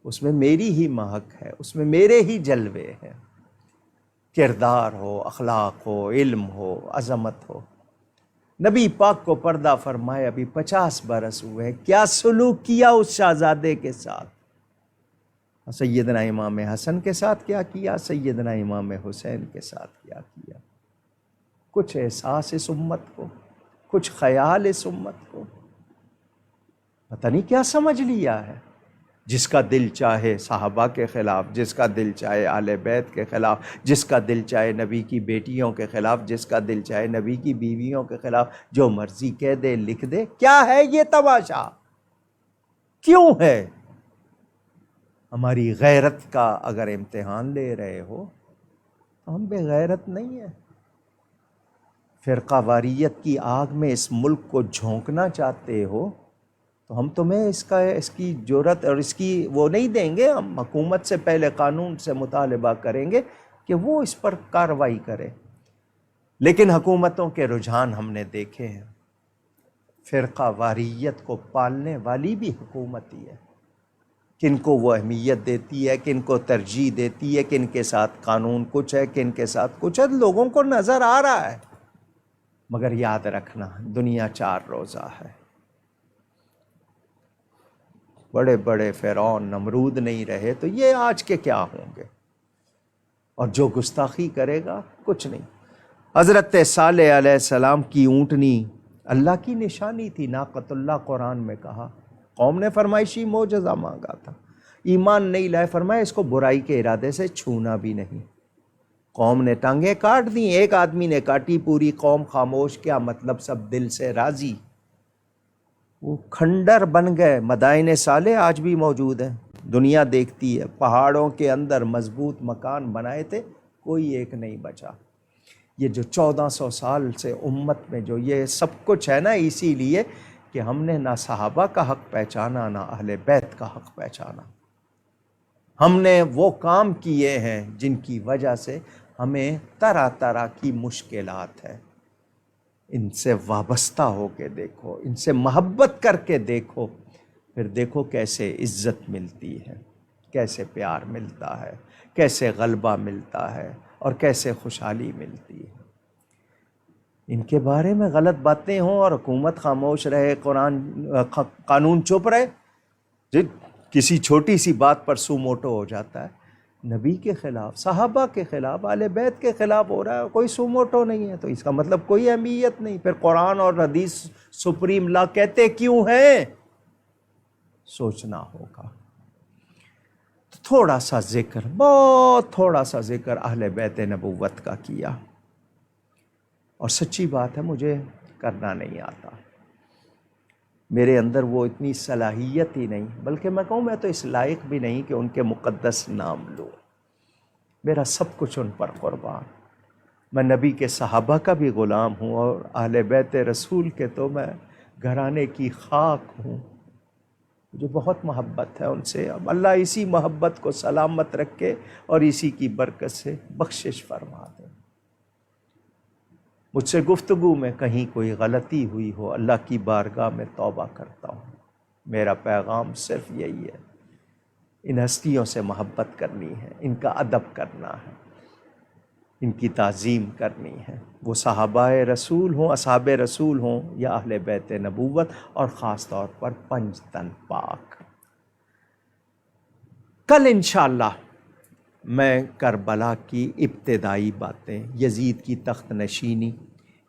اس میں میری ہی مہک ہے، اس میں میرے ہی جلوے ہیں، کردار ہو، اخلاق ہو، علم ہو، عظمت ہو۔ نبی پاک کو پردہ فرمائے ابھی 50 برس ہوئے، کیا سلوک کیا اس شہزادے کے ساتھ، سیدنا امام حسن کے ساتھ کیا کیا، سیدنا امام حسین کے ساتھ کیا کیا۔ کچھ احساس اس امت کو، کچھ خیال اس امت کو، پتہ نہیں کیا سمجھ لیا ہے۔ جس کا دل چاہے صحابہ کے خلاف، جس کا دل چاہے اہل بیت کے خلاف، جس کا دل چاہے نبی کی بیٹیوں کے خلاف، جس کا دل چاہے نبی کی بیویوں کے خلاف، جو مرضی کہہ دے لکھ دے۔ کیا ہے یہ تماشا؟ کیوں ہے؟ ہماری غیرت کا اگر امتحان لے رہے ہو تو ہم بے غیرت نہیں ہیں۔ فرقہ واریت کی آگ میں اس ملک کو جھونکنا چاہتے ہو تو ہم تمہیں اس کی جرات اور اس کی وہ نہیں دیں گے۔ ہم حکومت سے پہلے قانون سے مطالبہ کریں گے کہ وہ اس پر کارروائی کرے۔ لیکن حکومتوں کے رجحان ہم نے دیکھے ہیں، فرقہ واریت کو پالنے والی بھی حکومت ہی ہے۔ کن کو وہ اہمیت دیتی ہے، کن کو ترجیح دیتی ہے، کن کے ساتھ قانون کچھ ہے، کن کے ساتھ کچھ ہے، لوگوں کو نظر آ رہا ہے۔ مگر یاد رکھنا دنیا 4 روزہ ہے۔ بڑے بڑے فرعون نمرود نہیں رہے تو یہ آج کے کیا ہوں گے؟ اور جو گستاخی کرے گا کچھ نہیں۔ حضرت صالح علیہ السلام کی اونٹنی اللہ کی نشانی تھی، ناقۃ اللہ قرآن میں کہا۔ قوم نے فرمائشی معجزہ مانگا تھا، ایمان نہیں لائے، فرمایا اس کو برائی کے ارادے سے چھونا بھی نہیں۔ قوم نے ٹانگیں کاٹ دیں، ایک آدمی نے کاٹی، پوری قوم خاموش۔ کیا مطلب؟ سب دل سے راضی۔ وہ کھنڈر بن گئے۔ مدائن صالح آج بھی موجود ہیں، دنیا دیکھتی ہے۔ پہاڑوں کے اندر مضبوط مکان بنائے تھے، کوئی ایک نہیں بچا۔ یہ جو 1400 سال سے امت میں جو یہ سب کچھ ہے نا، اسی لیے کہ ہم نے نہ صحابہ کا حق پہچانا، نہ اہل بیت کا حق پہچانا۔ ہم نے وہ کام کیے ہیں جن کی وجہ سے ہمیں طرح طرح کی مشکلات ہے۔ ان سے وابستہ ہو کے دیکھو، ان سے محبت کر کے دیکھو، پھر دیکھو کیسے عزت ملتی ہے، کیسے پیار ملتا ہے، کیسے غلبہ ملتا ہے، اور کیسے خوشحالی ملتی ہے۔ ان کے بارے میں غلط باتیں ہوں اور حکومت خاموش رہے، قانون چپ رہے، کسی چھوٹی سی بات پر سو موٹو ہو جاتا ہے۔ نبی کے خلاف، صحابہ کے خلاف، اہل بیت کے خلاف ہو رہا ہے، کوئی سو موٹو نہیں ہے، تو اس کا مطلب کوئی اہمیت نہیں۔ پھر قرآن اور حدیث سپریم لا کہتے کیوں ہیں؟ سوچنا ہوگا۔ تھوڑا سا ذکر، بہت تھوڑا سا ذکر اہل بیت نبوت کا کیا، اور سچی بات ہے مجھے کرنا نہیں آتا، میرے اندر وہ اتنی صلاحیت ہی نہیں، بلکہ میں کہوں میں تو اس لائق بھی نہیں کہ ان کے مقدس نام لوں۔ میرا سب کچھ ان پر قربان۔ میں نبی کے صحابہ کا بھی غلام ہوں، اور اہل بیت رسول کے تو میں گھرانے کی خاک ہوں۔ مجھے بہت محبت ہے ان سے۔ اب اللہ اسی محبت کو سلامت رکھے اور اسی کی برکت سے بخشش فرما دے۔ مجھ سے گفتگو میں کہیں کوئی غلطی ہوئی ہو، اللہ کی بارگاہ میں توبہ کرتا ہوں۔ میرا پیغام صرف یہی ہے، ان ہستیوں سے محبت کرنی ہے، ان کا ادب کرنا ہے، ان کی تعظیم کرنی ہے، وہ صحابہ رسول ہوں، اصحاب رسول ہوں، یا اہل بیت نبوت، اور خاص طور پر 5 تن پاک۔ کل انشاءاللہ میں کربلا کی ابتدائی باتیں، یزید کی تخت نشینی،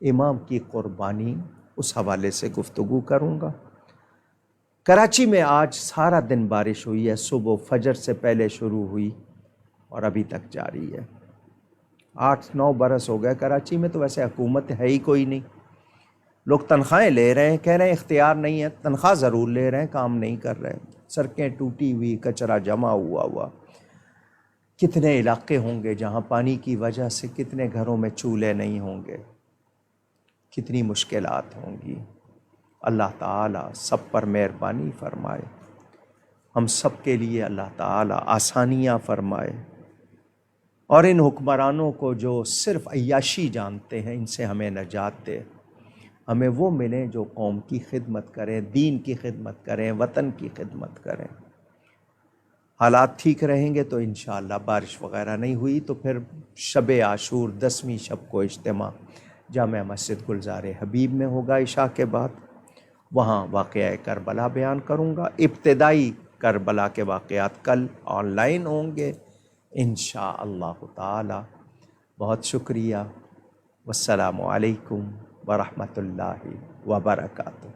امام کی قربانی، اس حوالے سے گفتگو کروں گا۔ کراچی میں آج سارا دن بارش ہوئی ہے، صبح فجر سے پہلے شروع ہوئی اور ابھی تک جاری ہے۔ 8-9 برس ہو گئے کراچی میں، تو ویسے حکومت ہے ہی کوئی نہیں۔ لوگ تنخواہیں لے رہے ہیں، کہہ رہے ہیں اختیار نہیں ہے، تنخواہ ضرور لے رہے ہیں، کام نہیں کر رہے۔ سڑکیں ٹوٹی ہوئی، کچرا جمع ہوا۔ کتنے علاقے ہوں گے جہاں پانی کی وجہ سے کتنے گھروں میں چولہے نہیں ہوں گے، کتنی مشکلات ہوں گی۔ اللہ تعالیٰ سب پر مہربانی فرمائے، ہم سب کے لیے اللہ تعالیٰ آسانیاں فرمائے، اور ان حکمرانوں کو جو صرف عیاشی جانتے ہیں، ان سے ہمیں نجات دے۔ ہمیں وہ ملیں جو قوم کی خدمت کریں، دین کی خدمت کریں، وطن کی خدمت کریں۔ حالات ٹھیک رہیں گے تو انشاءاللہ بارش وغیرہ نہیں ہوئی تو پھر شب عاشور 10ویں شب کو اجتماع جامع مسجد گلزار حبیب میں ہوگا عشاء کے بعد۔ وہاں واقعہ کربلا بیان کروں گا۔ ابتدائی کربلا کے واقعات کل آن لائن ہوں گے انشاءاللہ تعالی۔ بہت شکریہ، والسلام علیکم ورحمۃ اللہ وبرکاتہ۔